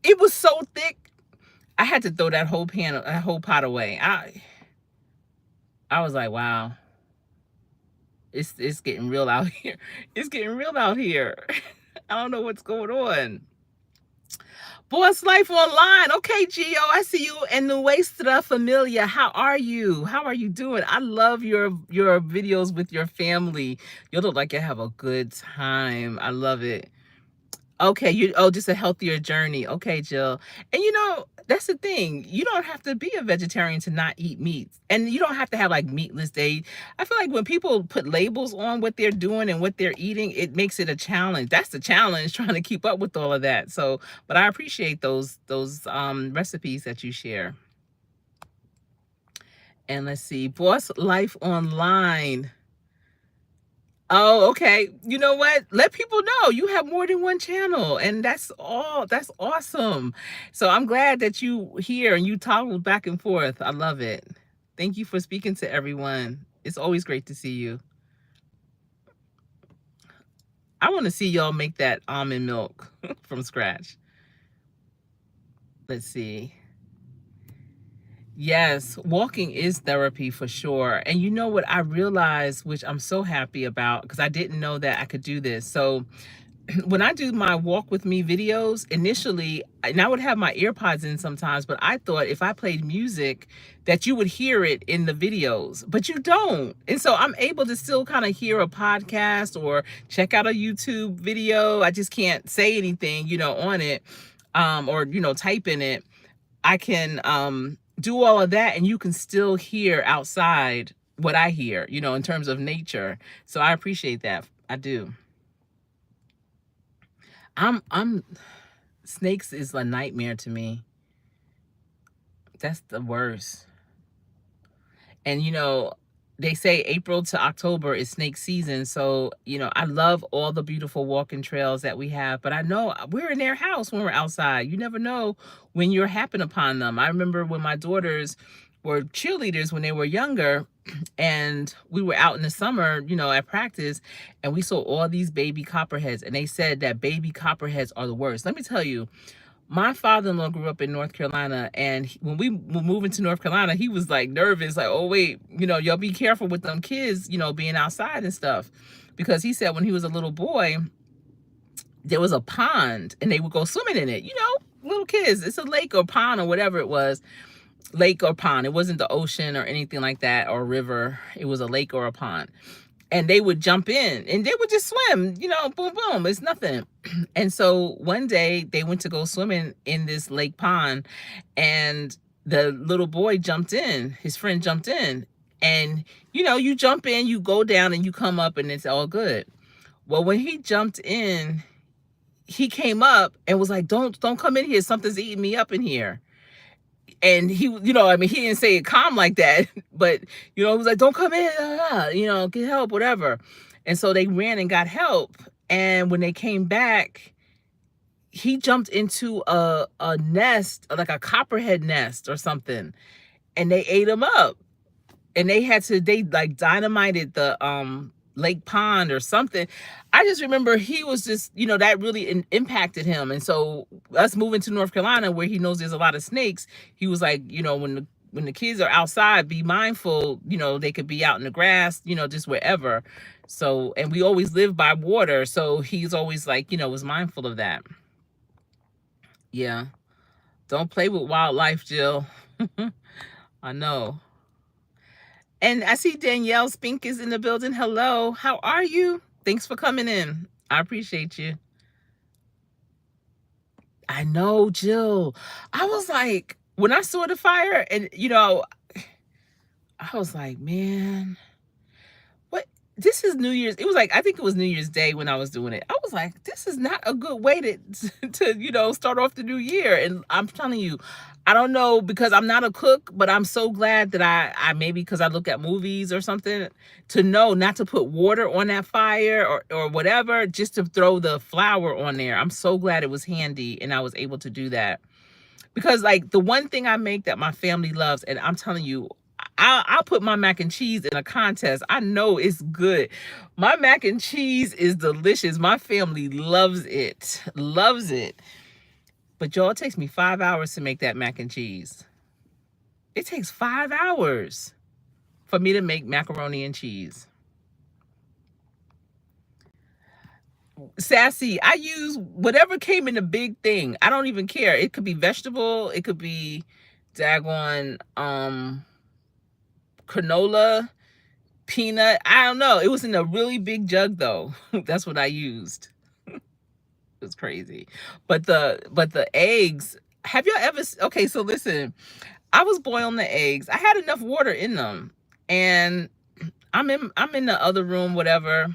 A: It was so thick. I had to throw that whole pot away. I was like, wow, it's getting real out here. It's getting real out here. I don't know what's going on. Boss Life Online. Okay, Gio, I see you in Nuestra Familia. How are you? How are you doing? I love your videos with your family. You look like you have a good time. I love it. Okay, you oh, just a healthier journey. Okay, Jill. And that's the thing. You don't have to be a vegetarian to not eat meat. And you don't have to have like meatless day. I feel like when people put labels on what they're doing and what they're eating, it makes it a challenge. That's the challenge trying to keep up with all of that. So, but I appreciate those recipes that you share. And let's see, Boss Life Online. Oh, okay. You know what? Let people know you have more than one channel, and that's all. That's awesome. So I'm glad that you here and you toggle back and forth. I love it. Thank you for speaking to everyone. It's always great to see you. I want to see y'all make that almond milk from scratch. Let's see. Yes, walking is therapy for sure. And you know what I realized, which I'm so happy about, because I didn't know that I could do this. So when I do my walk with me videos, initially, and I would have my earpods in sometimes, but I thought if I played music that you would hear it in the videos, but you don't. And so I'm able to still kind of hear a podcast or check out a YouTube video. I just can't say anything, on it, or, type in it. I can do all of that and you can still hear outside what I hear, in terms of nature. So I appreciate that. I do. I'm snakes is a nightmare to me. That's the worst. And they say April to October is snake season. So, I love all the beautiful walking trails that we have, but I know we're in their house when we're outside. You never know when you're happen upon them. I remember when my daughters were cheerleaders when they were younger and we were out in the summer, at practice, and we saw all these baby copperheads, and they said that baby copperheads are the worst. Let me tell you, my father-in-law grew up in North Carolina, and when we were moving to North Carolina, he was like nervous, like, oh wait, y'all be careful with them kids, being outside and stuff. Because he said when he was a little boy, there was a pond and they would go swimming in it. Little kids, it's a lake or pond or whatever it was. Lake or pond. It wasn't the ocean or anything like that or river. It was a lake or a pond. And they would jump in and they would just swim, boom, boom. It's nothing. And so one day they went to go swimming in this lake pond, and the little boy jumped in. His friend jumped in. And, you jump in, you go down and you come up and it's all good. Well, when he jumped in, he came up and was like, don't come in here. Something's eating me up in here. And he, he didn't say it calm like that, but, he was like, don't come in, get help, whatever. And so they ran and got help. And when they came back, he jumped into a nest, like a copperhead nest or something, and they ate him up. And they like dynamited the lake pond or something. I just remember he was just, that really impacted him. And so us moving to North Carolina, where he knows there's a lot of snakes, he was like, when the kids are outside, be mindful, they could be out in the grass, just wherever. So, and we always live by water. So he's always like, was mindful of that. Yeah. Don't play with wildlife, Jill. I know. And I see Danielle Spink is in the building. Hello. How are you? Thanks for coming in. I appreciate you. I know, Jill. I was like, when I saw the fire and, I was like, man, what? This is New Year's. It was like, I think it was New Year's Day when I was doing it. I was like, this is not a good way to start off the new year. And I'm telling you, I don't know, because I'm not a cook, but I'm so glad that I maybe because I look at movies or something, to know not to put water on that fire or whatever, just to throw the flour on there. I'm so glad it was handy and I was able to do that. Because like the one thing I make that my family loves, and I'm telling you, I'll put my mac and cheese in a contest. I know it's good. My mac and cheese is delicious. My family loves it. Loves it. But y'all, it takes me 5 hours to make that mac and cheese. It takes 5 hours for me to make macaroni and cheese. Sassy, I use whatever came in the big thing. I don't even care. It could be vegetable. It could be daggone granola, peanut. I don't know. It was in a really big jug though. That's what I used. It's crazy. But the eggs, have you ever okay, so listen, I was boiling the eggs. I had enough water in them. And I'm in the other room, whatever,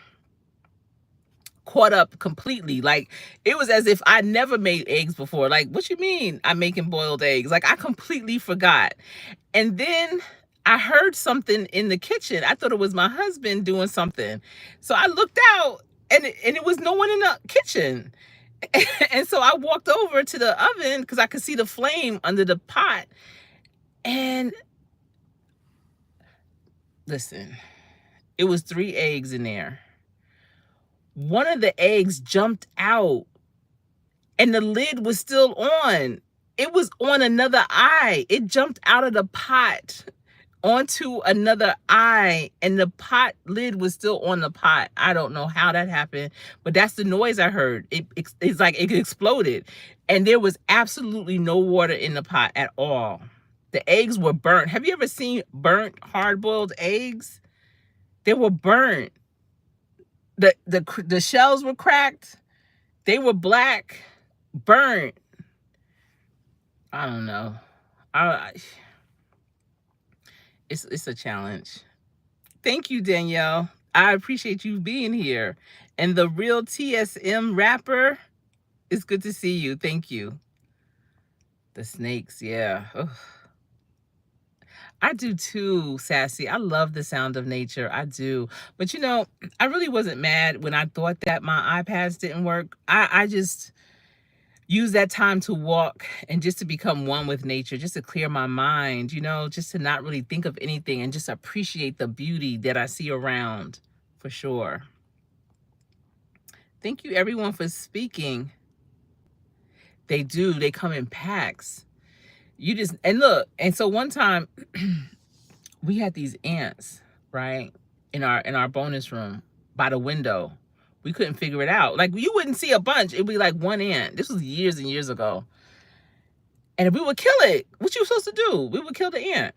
A: caught up completely. Like, it was as if I never made eggs before. Like, what you mean I'm making boiled eggs? Like, I completely forgot. And then I heard something in the kitchen. I thought it was my husband doing something. So I looked out, and it was no one in the kitchen. And so I walked over to the oven because I could see the flame under the pot. And listen, it was 3 eggs in there. One of the eggs jumped out and the lid was still on. It was on another eye. It jumped out of the pot onto another eye, and the pot lid was still on the pot. I don't know how that happened, but that's the noise I heard. It's like it exploded, and there was absolutely no water in the pot at all. The eggs were burnt. Have you ever seen burnt hard-boiled eggs? They were burnt. The shells were cracked. They were black, burnt. I don't know. I it's a challenge. Thank you, Danielle. I appreciate you being here. And the real TSM rapper, it's good to see you. Thank you. The snakes, yeah. Ugh. I do too, Sassy. I love the sound of nature. I do. But I really wasn't mad when I thought that my iPads didn't work. I just use that time to walk and just to become one with nature, just to clear my mind, just to not really think of anything and just appreciate the beauty that I see around, for sure. Thank you, everyone, for speaking. They do. They come in packs. And look, and so one time we had these ants, right, in our bonus room by the window. We couldn't figure it out. Like, you wouldn't see a bunch. It'd be like one ant. This was years and years ago. And if we would kill it, what you supposed to do? We would kill the ant.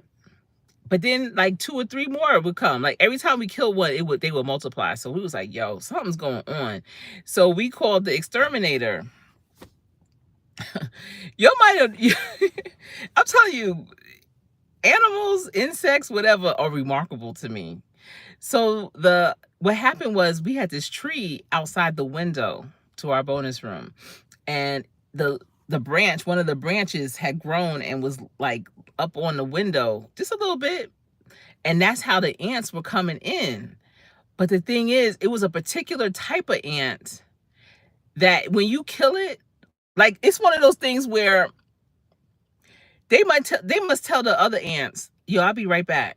A: But then like 2 or 3 more would come. Like, every time we killed one, they would multiply. So we was like, yo, something's going on. So we called the exterminator. You might have, I'm telling you, animals, insects, whatever, are remarkable to me. So what happened was, we had this tree outside the window to our bonus room, and the branch, one of the branches had grown and was like up on the window just a little bit, and that's how the ants were coming in. But the thing is, it was a particular type of ant that when you kill it, like, it's one of those things where they must tell the other ants, yo, I'll be right back.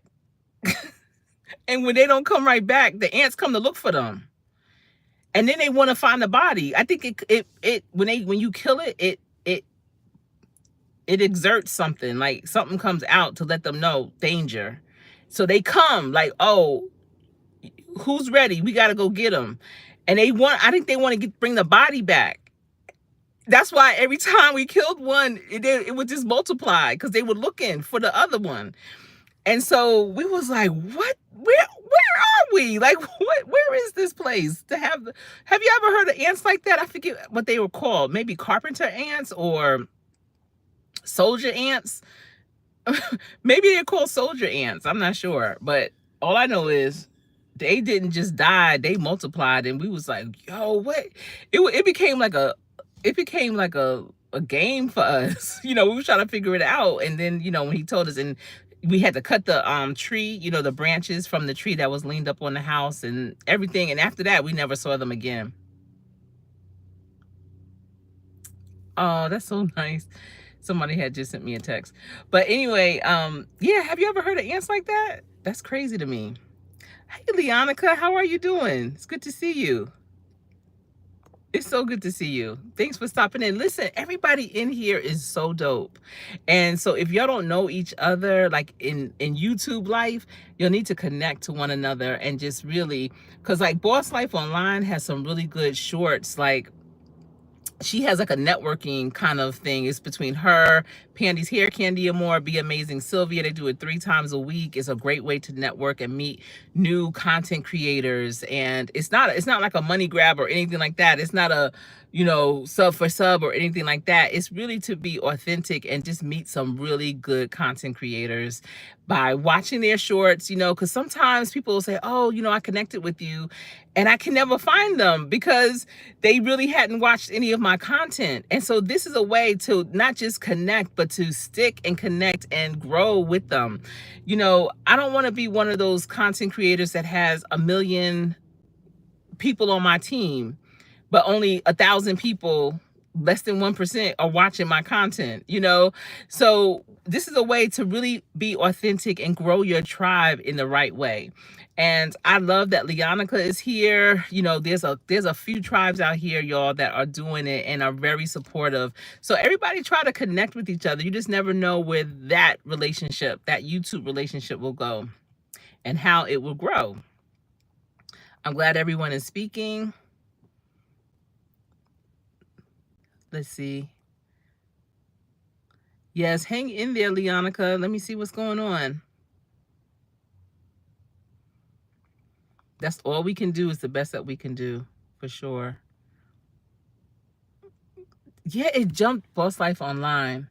A: And when they don't come right back, the ants come to look for them. And then they want to find the body. I think when you kill it, it exerts something, like something comes out to let them know danger. So they come like, oh, who's ready? We got to go get them. And I think they want to bring the body back. That's why every time we killed one, it would just multiply, because they were looking for the other one. And so we was like, what? Where are we? Like, where is this place to have you ever heard of ants like that? I forget what they were called. Maybe carpenter ants or soldier ants. Maybe they're called soldier ants. I'm not sure. But all I know is they didn't just die. They multiplied. And we was like, yo, what? It became like a game for us. We were trying to figure it out. And then, when he told us, and we had to cut the tree, the branches from the tree that was leaned up on the house and everything. And after that, we never saw them again. Oh, that's so nice. Somebody had just sent me a text. But anyway, yeah, have you ever heard of ants like that? That's crazy to me. Hey, Leonica, how are you doing? It's good to see you. It's so good to see you. Thanks for stopping in. Listen, everybody in here is so dope. And so if y'all don't know each other, like in YouTube life, you'll need to connect to one another and just really, because like Boss Life Online has some really good shorts, like she has like a networking kind of thing. It's between her, Pandy's Hair Candy Amore, Be Amazing Sylvia. They do it 3 times a week. It's a great way to network and meet new content creators. And it's not like a money grab or anything like that. It's not a, sub for sub or anything like that. It's really to be authentic and just meet some really good content creators by watching their shorts, because sometimes people will say, oh, I connected with you and I can never find them because they really hadn't watched any of my content. And so this is a way to not just connect, but to stick and connect and grow with them. I don't want to be one of those content creators that has 1 million people on my team, but only 1,000 people, less than 1%, are watching my content. So this is a way to really be authentic and grow your tribe in the right way. And I love that Leonica is here. There's a few tribes out here, y'all, that are doing it and are very supportive. So everybody try to connect with each other. You just never know where that relationship, that YouTube relationship, will go and how it will grow. I'm glad everyone is speaking. Let's see. Yes, hang in there, Leonica. Let me see what's going on. That's all we can do, is the best that we can do, for sure. Yeah, it jumped Boss Life Online.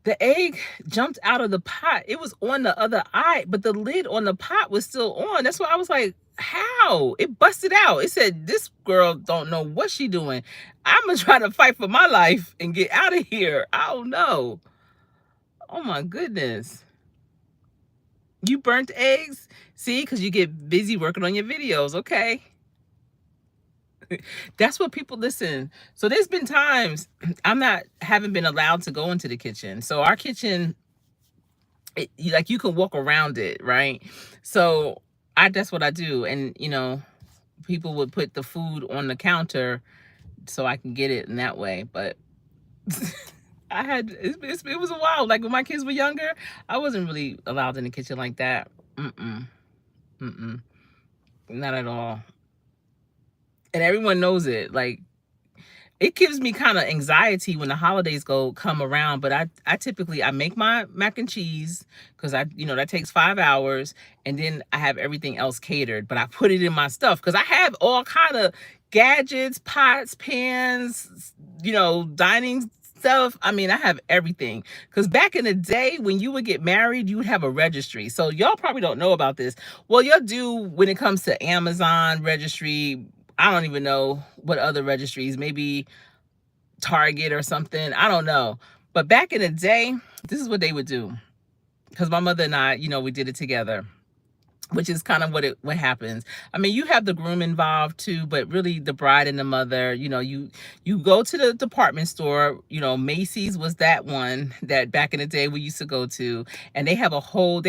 A: The egg jumped out of the pot. It was on the other eye, but the lid on the pot was still on. That's why I was like, how? It busted out. It said, this girl don't know what she doing. I'm gonna try to fight for my life and get out of here. I don't know. Oh my goodness. You burnt eggs? See, because you get busy working on your videos, okay? That's what people listen. So there's been times haven't been allowed to go into the kitchen. So our kitchen, you can walk around it, right? So that's what I do. And people would put the food on the counter so I can get it in that way. But it was a while. Like when my kids were younger, I wasn't really allowed in the kitchen like that. Not at all. And everyone knows it. Like, it gives me kind of anxiety when the holidays come around, but I typically I make my mac and cheese, because that takes 5 hours, and then I have everything else catered, but I put it in my stuff because I have all kind of gadgets, pots, pans, dining stuff. I mean, I have everything, because back in the day when you would get married, you would have a registry. So y'all probably don't know about this. Well, y'all do when it comes to Amazon registry. I don't even know what other registries, maybe Target or something. I don't know. But back in the day, this is what they would do. Because my mother and I, we did it together, which is kind of what happens. I mean, you have the groom involved too, but really the bride and the mother, you go to the department store. Macy's was that one that back in the day we used to go to, and they had a whole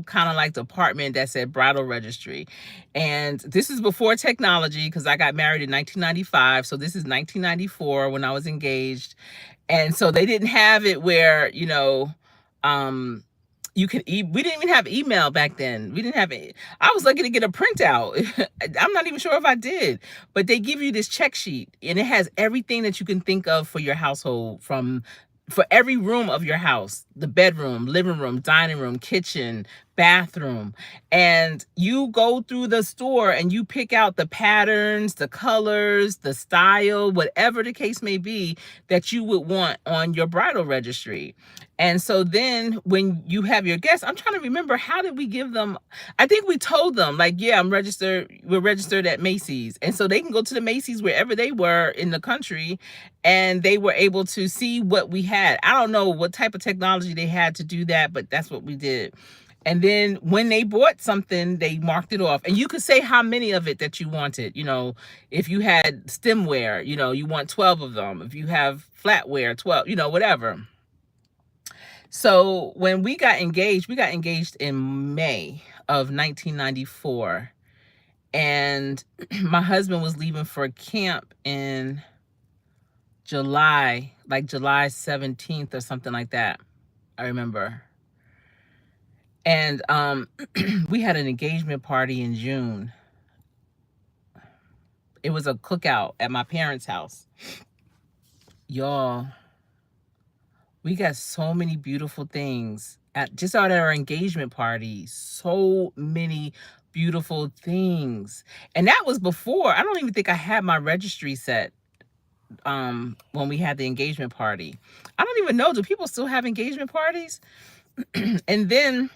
A: kind of like department that said bridal registry. And this is before technology, because I got married in 1995. So this is 1994 when I was engaged. And so they didn't have it where, um, we didn't even have email back then. We didn't have it. I was lucky to get a printout. I'm not even sure if I did, but they give you this check sheet, and it has everything that you can think of for your household, for every room of your house: the bedroom, living room, dining room, kitchen, bathroom. And you go through the store and you pick out the patterns, the colors, the style, whatever the case may be, that you would want on your bridal registry. And so then when you have your guests, I'm trying to remember, how did we give them? I think we told them, like, yeah, we're registered at Macy's. And so they can go to the Macy's wherever they were in the country, and they were able to see what we had. I don't know what type of technology they had to do that, but that's what we did. And then when they bought something, they marked it off. And you could say how many of it that you wanted. If you had stemware, you want 12 of them. If you have flatware, 12, whatever. So when we got engaged in May of 1994. And my husband was leaving for camp in July, like July 17th or something like that. I remember. And we had an engagement party in June. It was a cookout at my parents' house. Y'all, we got so many beautiful things at just out at our engagement party. So many beautiful things. And that was before, I don't even think I had my registry set when we had the engagement party. I don't even know, do people still have engagement parties? And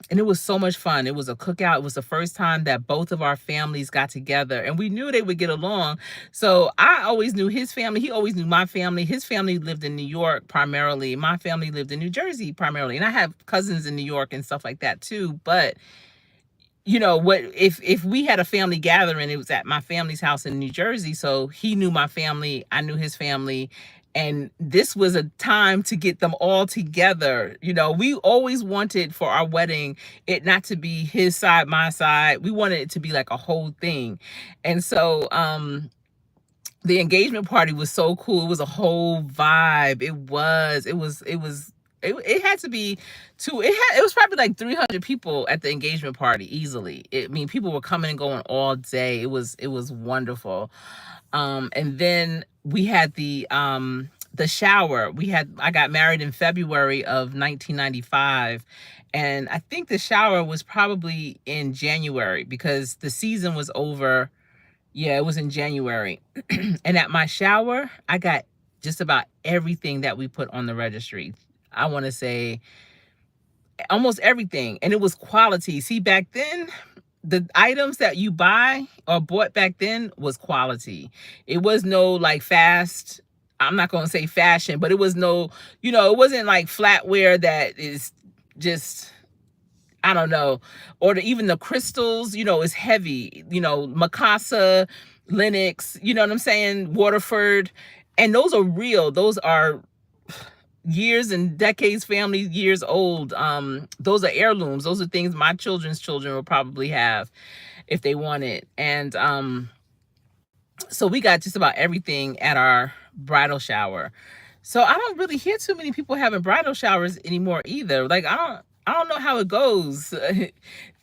A: it was so much fun. It was a cookout. It was the first time that both of our families got together, and we knew they would get along. So I always knew his family. He always knew my family. His family lived in New York primarily. My family lived in New Jersey primarily. And I have cousins in New York and stuff like that too. But you know what, if we had a family gathering, it was at my family's house in New Jersey, so he knew my family, I knew his family, and this was a time to get them all together. You know, we always wanted for our wedding it not to be his side, my side. We wanted it to be like a whole thing. And so the engagement party was so cool. It was a whole vibe. It had to be it was probably like 300 people at the engagement party easily. I mean, people were coming and going all day. It was wonderful. And then we had the shower. I got married in February of 1995. And I think the shower was probably in January because the season was over. Yeah, it was in January. And at my shower, I got just about everything that we put on the registry. I want to say almost everything. And it was quality. See, back then, the items that you buy or bought back then was quality. It was no like fast, I'm not going to say fashion, but it was no, it wasn't like flatware that is just, I don't know, or even the crystals, is heavy, Mikasa, Linux, you know what I'm saying? Waterford. And those are real. Those are years and decades, family years old. Those are heirlooms. Those are things my children's children will probably have if they want it. And so we got just about everything at our bridal shower. So I don't really hear too many people having bridal showers anymore either. Like I don't know how it goes.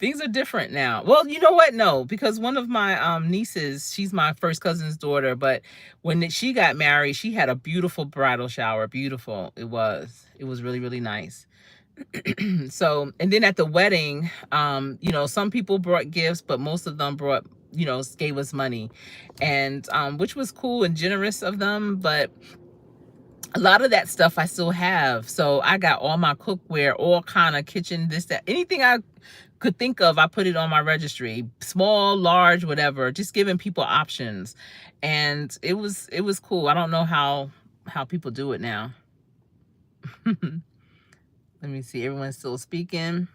A: Things are different now. Well, you know what? No, because one of my nieces, she's my first cousin's daughter, but when she got married, she had a beautiful bridal shower. Beautiful. It was really, really nice. So, and then at the wedding, some people brought gifts, but most of them brought, gave us money, and which was cool and generous of them. But a lot of that stuff I still have. So I got all my cookware, all kind of kitchen, this, that, anything I could think of, I put it on my registry, small, large, whatever, just giving people options. And it was cool. I don't know how people do it now. Let me see. Everyone's still speaking.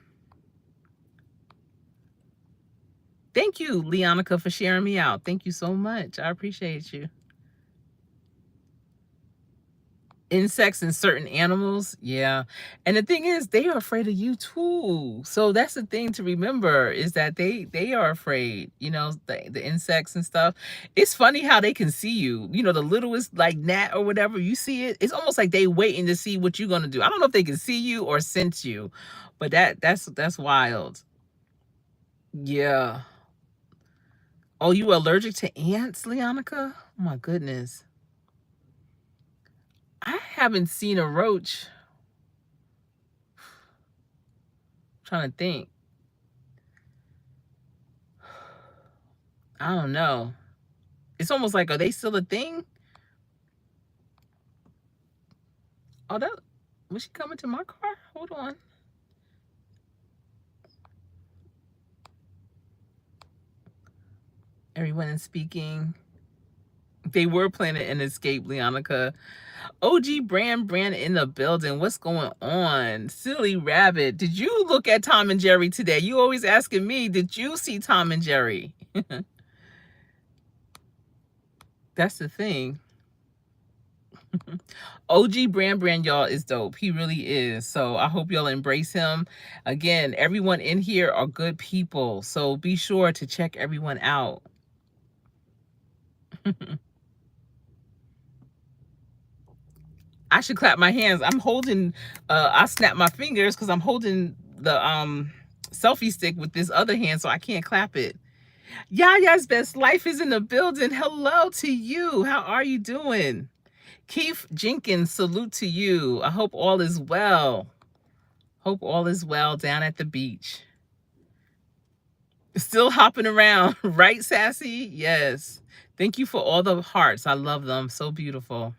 A: Thank you, Leonica, for sharing me out. Thank you so much. I appreciate you. Insects and certain animals, yeah. And the thing is, they are afraid of you too. So that's the thing to remember, is that they are afraid, the insects and stuff. It's funny how they can see you, the littlest like gnat or whatever, you see it, it's almost like they waiting to see what you're gonna do. I don't know if they can see you or sense you, but that's wild. Yeah. Oh, you allergic to ants, Leonica? Oh my goodness. I haven't seen a roach. I'm trying to think. I don't know. It's almost like, are they still a thing? Oh, was she coming to my car? Hold on. Everyone is speaking. They were planning an escape, Leonica. OG Brand in the building. What's going on? Silly Rabbit. Did you look at Tom and Jerry today? You always asking me, did you see Tom and Jerry? That's the thing. OG Brand, y'all, is dope. He really is. So I hope y'all embrace him. Again, everyone in here are good people. So be sure to check everyone out. I should clap my hands. I'm holding, I snap my fingers because I'm holding the selfie stick with this other hand, so I can't clap it. Yaya's best life is in the building. Hello to you. How are you doing? Keith Jenkins, salute to you. I hope all is well. Hope all is well down at the beach. Still hopping around, right, Sassy? Yes. Thank you for all the hearts. I love them. So beautiful.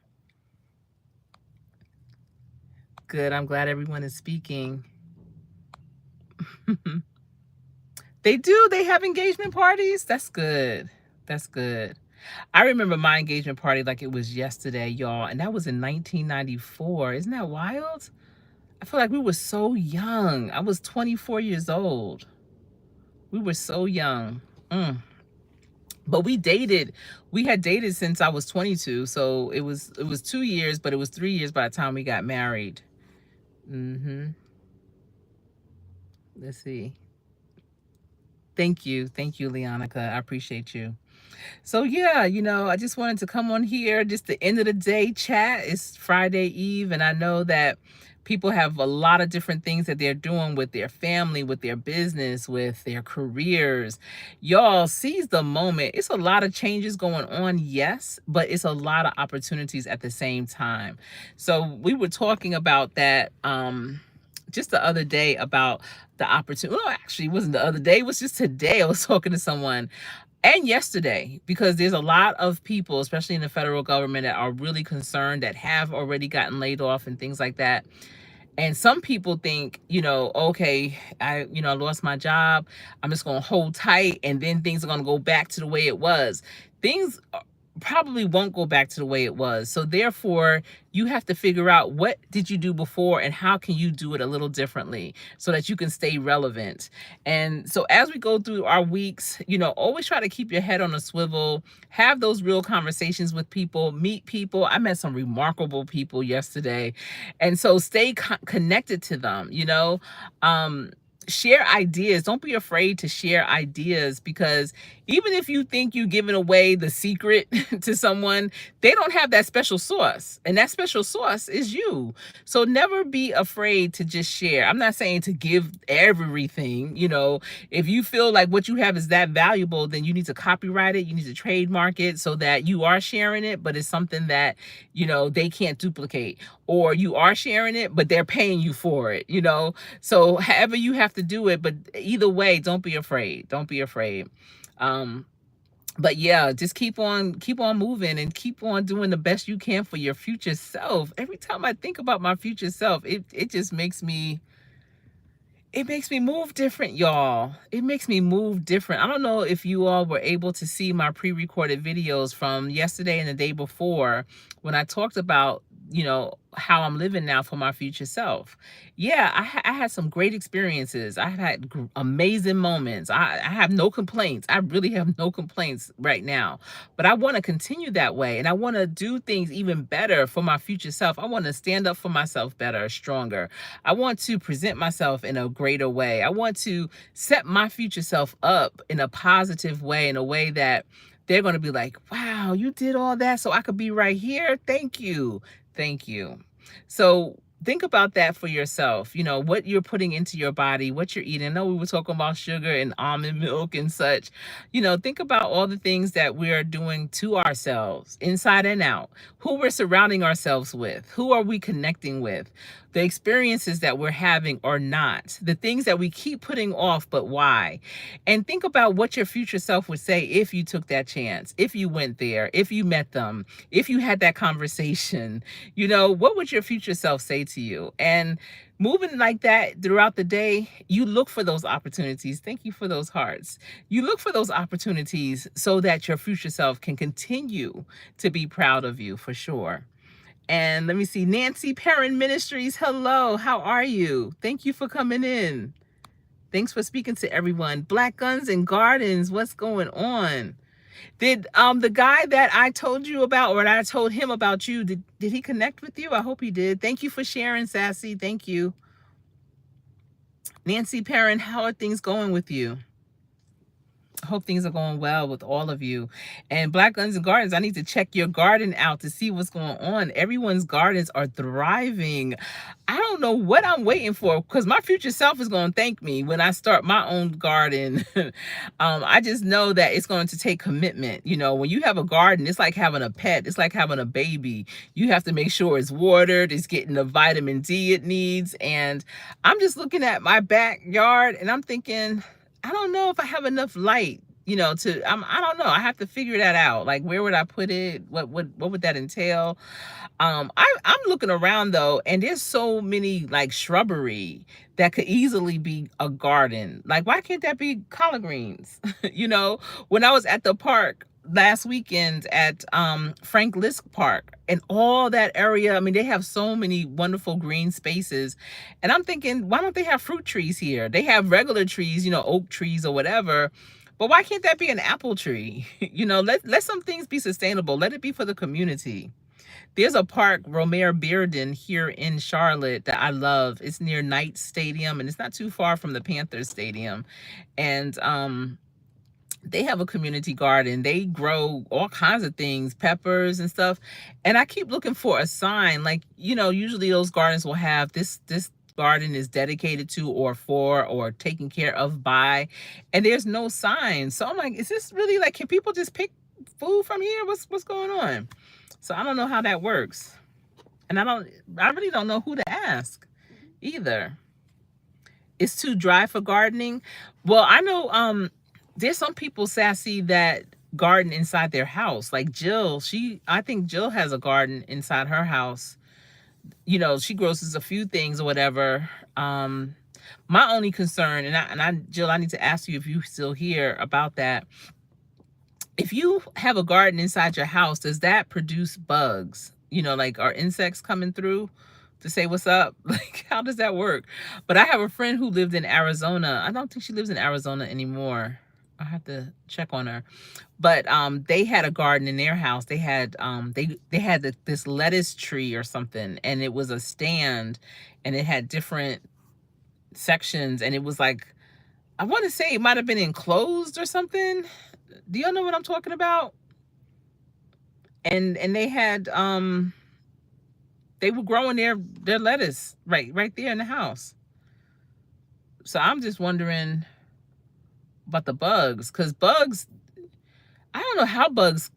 A: Good. I'm glad everyone is speaking. They do. They have engagement parties. That's good. That's good. I remember my engagement party like it was yesterday, y'all. And that was in 1994. Isn't that wild? I feel like we were so young. I was 24 years old. We were so young. But we dated. We had dated since I was 22. So it was 2 years, but it was 3 years by the time we got married. Let's see. Thank you. Thank you, Leonica. I appreciate you. So yeah, I just wanted to come on here, just the end of the day chat. It's Friday Eve, and I know that people have a lot of different things that they're doing with their family, with their business, with their careers. Y'all seize the moment. It's a lot of changes going on, yes, but it's a lot of opportunities at the same time. So we were talking about that just the other day about the opportunity. Well, actually, it wasn't the other day. It was just today. I was talking to someone and yesterday, because there's a lot of people, especially in the federal government, that are really concerned, that have already gotten laid off and things like that. And some people think, okay, I lost my job. I'm just going to hold tight and then things are going to go back to the way it was. Things probably won't go back to the way it was. So therefore, you have to figure out, what did you do before and how can you do it a little differently so that you can stay relevant. And so as we go through our weeks, always try to keep your head on a swivel, have those real conversations with people, meet people. I met some remarkable people yesterday. And so stay connected to them, share ideas. Don't be afraid to share ideas, because even if you think you're giving away the secret to someone, they don't have that special sauce, and that special sauce is you. So never be afraid to just share. I'm not saying to give everything. If you feel like what you have is that valuable, then you need to copyright it, you need to trademark it, so that you are sharing it, but it's something that they can't duplicate. Or you are sharing it, but they're paying you for it. So however you have to do it, but either way, don't be afraid. Don't be afraid. But yeah, just keep on moving and keep on doing the best you can for your future self. Every time I think about my future self, it just makes me move different, y'all. It makes me move different. I don't know if you all were able to see my pre-recorded videos from yesterday and the day before, when I talked about how I'm living now for my future self. Yeah, I had some great experiences. I had amazing moments. I have no complaints. I really have no complaints right now. But I want to continue that way, and I want to do things even better for my future self. I want to stand up for myself better, stronger. I want to present myself in a greater way. I want to set my future self up in a positive way, in a way that they're going to be like, wow, you did all that so I could be right here. Thank you. Thank you. So think about that for yourself. What you're putting into your body, what you're eating. I know we were talking about sugar and almond milk and such. Think about all the things that we are doing to ourselves, inside and out. Who we're surrounding ourselves with. Who are we connecting with? The experiences that we're having or not. The things that we keep putting off, but why? And think about what your future self would say if you took that chance, if you went there, if you met them, if you had that conversation. What would your future self say to you? And moving like that throughout the day, you look for those opportunities. Thank you for those hearts. You look for those opportunities so that your future self can continue to be proud of you, for sure. And let me see, Nancy Perrin Ministries, hello, how are you? Thank you for coming in. Thanks for speaking to everyone. Black Guns and Gardens, what's going on? Did the guy that I told you about, or that I told him about you, did he connect with you? I hope he did. Thank you for sharing, Sassy. Thank you. Nancy Perrin, how are things going with you? Hope things are going well with all of you. And Black Guns and Gardens, I need to check your garden out to see what's going on. Everyone's gardens are thriving. I don't know what I'm waiting for, because my future self is going to thank me when I start my own garden. I just know that it's going to take commitment. You know, when you have a garden, it's like having a pet. It's like having a baby. You have to make sure it's watered, it's getting the vitamin D it needs. And I'm just looking at my backyard and I'm thinking, I don't know if I have enough light, you know, I don't know. I have to figure that out. Like, where would I put it? What would that entail? I'm looking around though, and there's so many like shrubbery that could easily be a garden. Like, why can't that be collard greens? You know, when I was at the park last weekend at Frank Lisk Park and all that area, I mean, they have so many wonderful green spaces. And I'm thinking, why don't they have fruit trees here? They have regular trees, you know, oak trees or whatever. But why can't that be an apple tree? You know, let some things be sustainable. Let it be for the community. There's a park, Romare Bearden, here in Charlotte that I love. It's near Knight Stadium, and it's not too far from the Panthers Stadium. And they have a community garden. They grow all kinds of things, peppers and stuff. And I keep looking for a sign. Like, you know, usually those gardens will have this garden is dedicated to or for or taken care of by, and there's no sign. So I'm like, is this really like, can people just pick food from here? What's going on? So I don't know how that works. And I really don't know who to ask either. It's too dry for gardening. Well, I know there's some people, Sassy, that garden inside their house. Like Jill, I think Jill has a garden inside her house. You know, she grows a few things or whatever. My only concern, Jill, I need to ask you if you still hear about that. If you have a garden inside your house, does that produce bugs? You know, like, are insects coming through to say what's up? Like, how does that work? But I have a friend who lived in Arizona. I don't think she lives in Arizona anymore. I have to check on her. But they had a garden in their house. They had they had this lettuce tree or something, and it was a stand, and it had different sections, and it was like, I want to say it might have been enclosed or something. Do y'all know what I'm talking about? And they had they were growing their lettuce right there in the house. So I'm just wondering about the bugs, because bugs, I don't know how bugs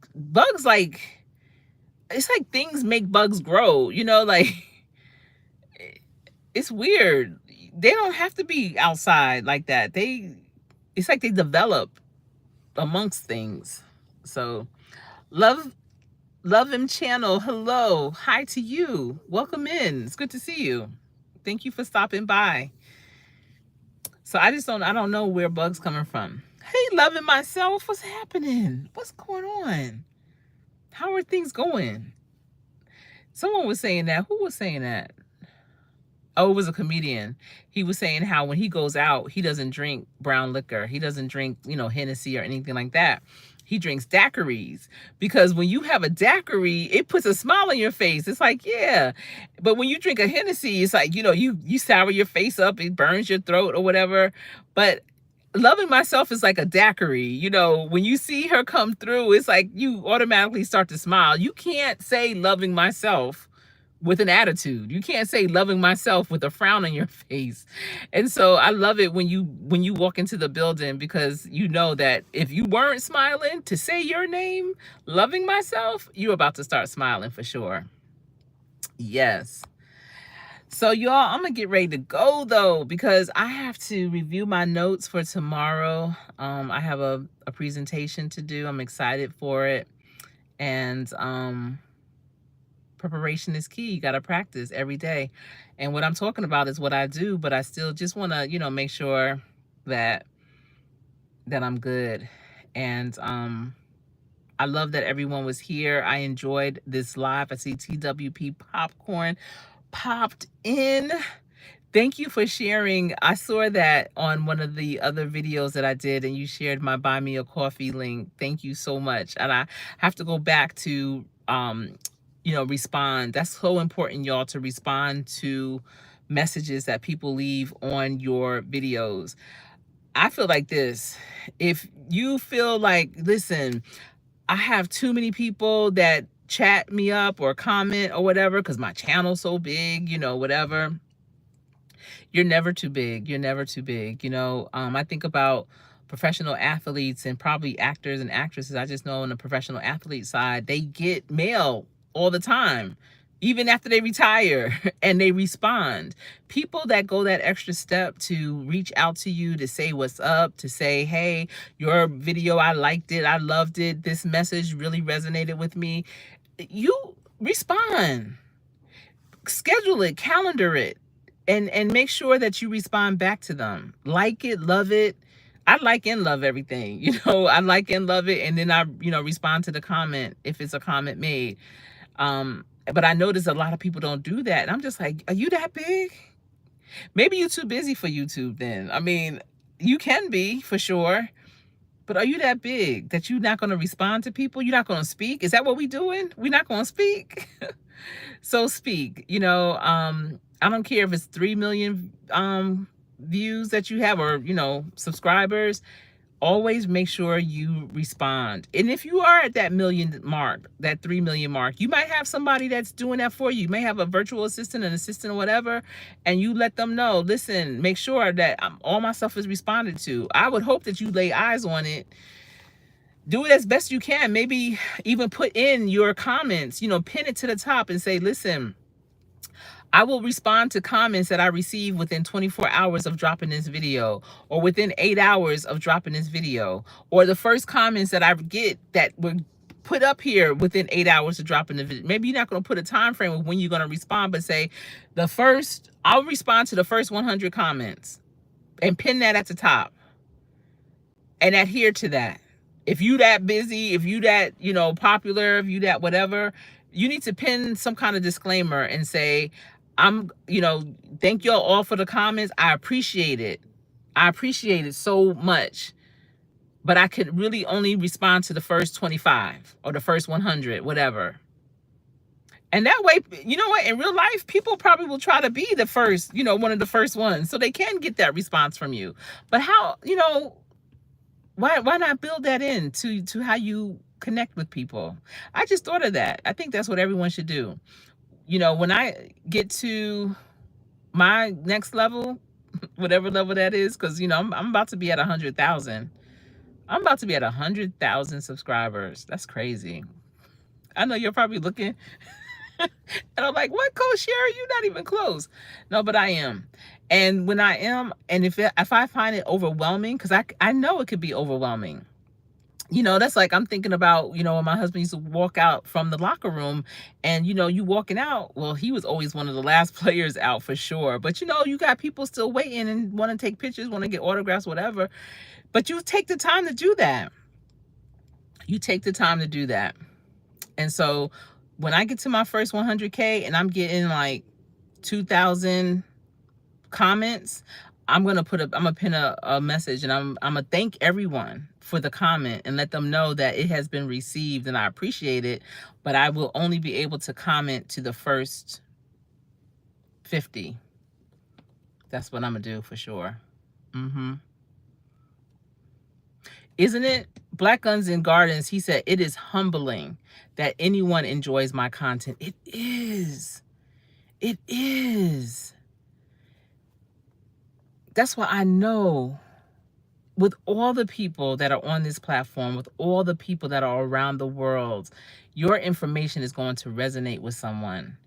A: like, it's like things make bugs grow, you know, like it's weird. They don't have to be outside like that. It's like they develop amongst things. So love him channel, hello, hi to you, welcome in, it's good to see you, thank you for stopping by. So I don't know where bugs coming from. Hey, loving myself, what's happening? What's going on? How are things going? Someone was saying that. Who was saying that? Oh, it was a comedian. He was saying how when he goes out, he doesn't drink brown liquor. He doesn't drink, you know, Hennessy or anything like that. He drinks daiquiris, because when you have a daiquiri, it puts a smile on your face. It's like, yeah. But when you drink a Hennessy, it's like, you know, you sour your face up, it burns your throat or whatever. But loving myself is like a daiquiri. You know, when you see her come through, it's like you automatically start to smile. You can't say loving myself with an attitude. You can't say loving myself with a frown on your face. And so I love it when you walk into the building, because you know that if you weren't smiling to say your name, loving myself, you're about to start smiling for sure. Yes. So y'all, I'm gonna get ready to go though, because I have to review my notes for tomorrow. I have a presentation to do. I'm excited for it. And preparation is key. You got to practice every day. And what I'm talking about is what I do, but I still just want to, you know, make sure that I'm good. And I love that everyone was here. I enjoyed this live. I see TWP Popcorn popped in. Thank you for sharing. I saw that on one of the other videos that I did, and you shared my Buy Me a Coffee link. Thank you so much. And I have to go back to you know, respond. That's so important, y'all, to respond to messages that people leave on your videos. I feel like this. If you feel like, listen, I have too many people that chat me up or comment or whatever because my channel's so big, whatever. You're never too big. You're never too big. I think about professional athletes and probably actors and actresses. I just know on the professional athlete side, they get mail all the time, even after they retire, and they respond. People that go that extra step to reach out to you, to say what's up, to say, hey, your video, I liked it, I loved it, this message really resonated with me. You respond, schedule it, calendar it, and make sure that you respond back to them. Like it, love it. I like and love everything. I like and love it, and then I, respond to the comment if it's a comment made. But I notice a lot of people don't do that. And I'm just like, are you that big? Maybe you're too busy for YouTube then. I mean, you can be for sure. But are you that big that you're not going to respond to people? You're not going to speak? Is that what we're doing? We're not going to speak? So speak. I don't care if it's 3 million views that you have or, subscribers. Always make sure you respond. And if you are at that million mark, that 3 million mark, you might have somebody that's doing that for you. You may have a virtual assistant, an assistant, or whatever, and you let them know, listen, make sure that all my stuff is responded to. I would hope that you lay eyes on it. Do it as best you can. Maybe even put in your comments, pin it to the top and say, listen, I will respond to comments that I receive within 24 hours of dropping this video, or within 8 hours of dropping this video, or the first comments that I get that were put up here within 8 hours of dropping the video. Maybe you're not going to put a time frame of when you're going to respond, but say I'll respond to the first 100 comments and pin that at the top and adhere to that. If you that busy, if you that, popular, if you that whatever, you need to pin some kind of disclaimer and say, thank y'all all for the comments. I appreciate it. I appreciate it so much. But I could really only respond to the first 25 or the first 100, whatever. And that way, you know what? In real life, people probably will try to be the first, one of the first ones, so they can get that response from you. But how, why not build that in to how you connect with people? I just thought of that. I think that's what everyone should do. When I get to my next level, whatever level that is, because, I'm about to be at 100,000. I'm about to be at 100,000 subscribers. That's crazy. I know you're probably looking and I'm like, what, Coach Sherri? You're not even close. No, but I am. And when I am, and if I find it overwhelming, because I know it could be overwhelming. That's like, I'm thinking about, when my husband used to walk out from the locker room and, you walking out. Well, he was always one of the last players out for sure. But, you got people still waiting and want to take pictures, want to get autographs, whatever. But you take the time to do that. You take the time to do that. And so when I get to my first 100K and I'm getting like 2,000 comments, I'm gonna pin a message, and I'm gonna thank everyone for the comment and let them know that it has been received and I appreciate it, but I will only be able to comment to the first 50. That's what I'm gonna do for sure. Isn't it? Black Guns and Gardens, he said, it is humbling that anyone enjoys my content. It is. It is. That's why I know with all the people that are on this platform, with all the people that are around the world, your information is going to resonate with someone.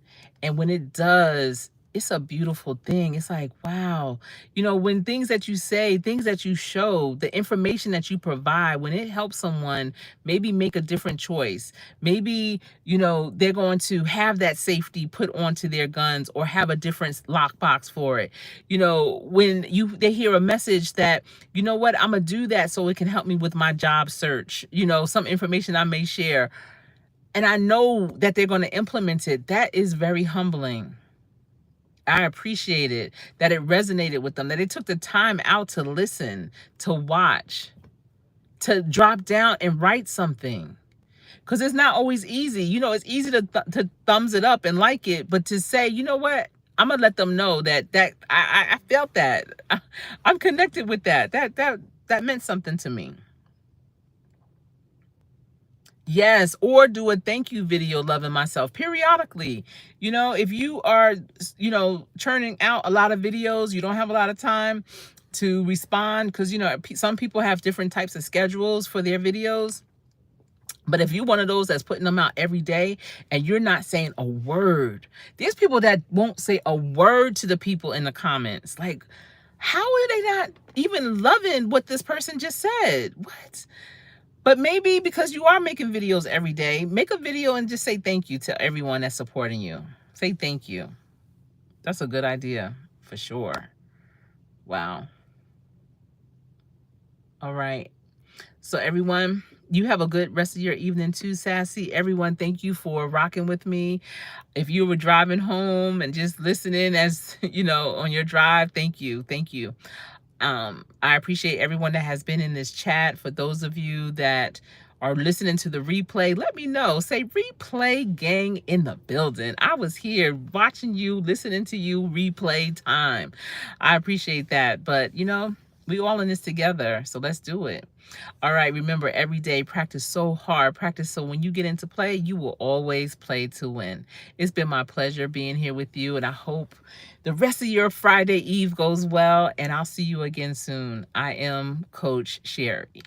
A: And when it does, it's a beautiful thing. It's like, wow, when things that you say, things that you show, the information that you provide, when it helps someone maybe make a different choice, maybe, they're going to have that safety put onto their guns or have a different lockbox for it. When they hear a message that, I'm going to do that so it can help me with my job search, some information I may share, and I know that they're going to implement it. That is very humbling. I appreciate it, that it resonated with them, that they took the time out to listen, to watch, to drop down and write something. Because it's not always easy. It's easy to thumbs it up and like it, but to say, you know what? I'm gonna let them know that I felt that. I'm connected with that. That meant something to me. Yes, or do a thank you video loving myself periodically. If you are, churning out a lot of videos, you don't have a lot of time to respond because, some people have different types of schedules for their videos. But if you're one of those that's putting them out every day and you're not saying a word, there's people that won't say a word to the people in the comments. Like, how are they not even loving what this person just said? What? But maybe because you are making videos every day, make a video and just say thank you to everyone that's supporting you. Say thank you. That's a good idea for sure. Wow. All right. So everyone, you have a good rest of your evening too, Sassy. Everyone, thank you for rocking with me. If you were driving home and just listening as, on your drive, thank you. Thank you. I appreciate everyone that has been in this chat. For those of you that are listening to the replay, let me know. Say replay gang in the building. I was here watching you, listening to you, replay time. I appreciate that. But, we all in this together. So let's do it. All right. Remember, every day, practice so hard. Practice so when you get into play, you will always play to win. It's been my pleasure being here with you. And I hope the rest of your Friday Eve goes well. And I'll see you again soon. I am Coach Sherri.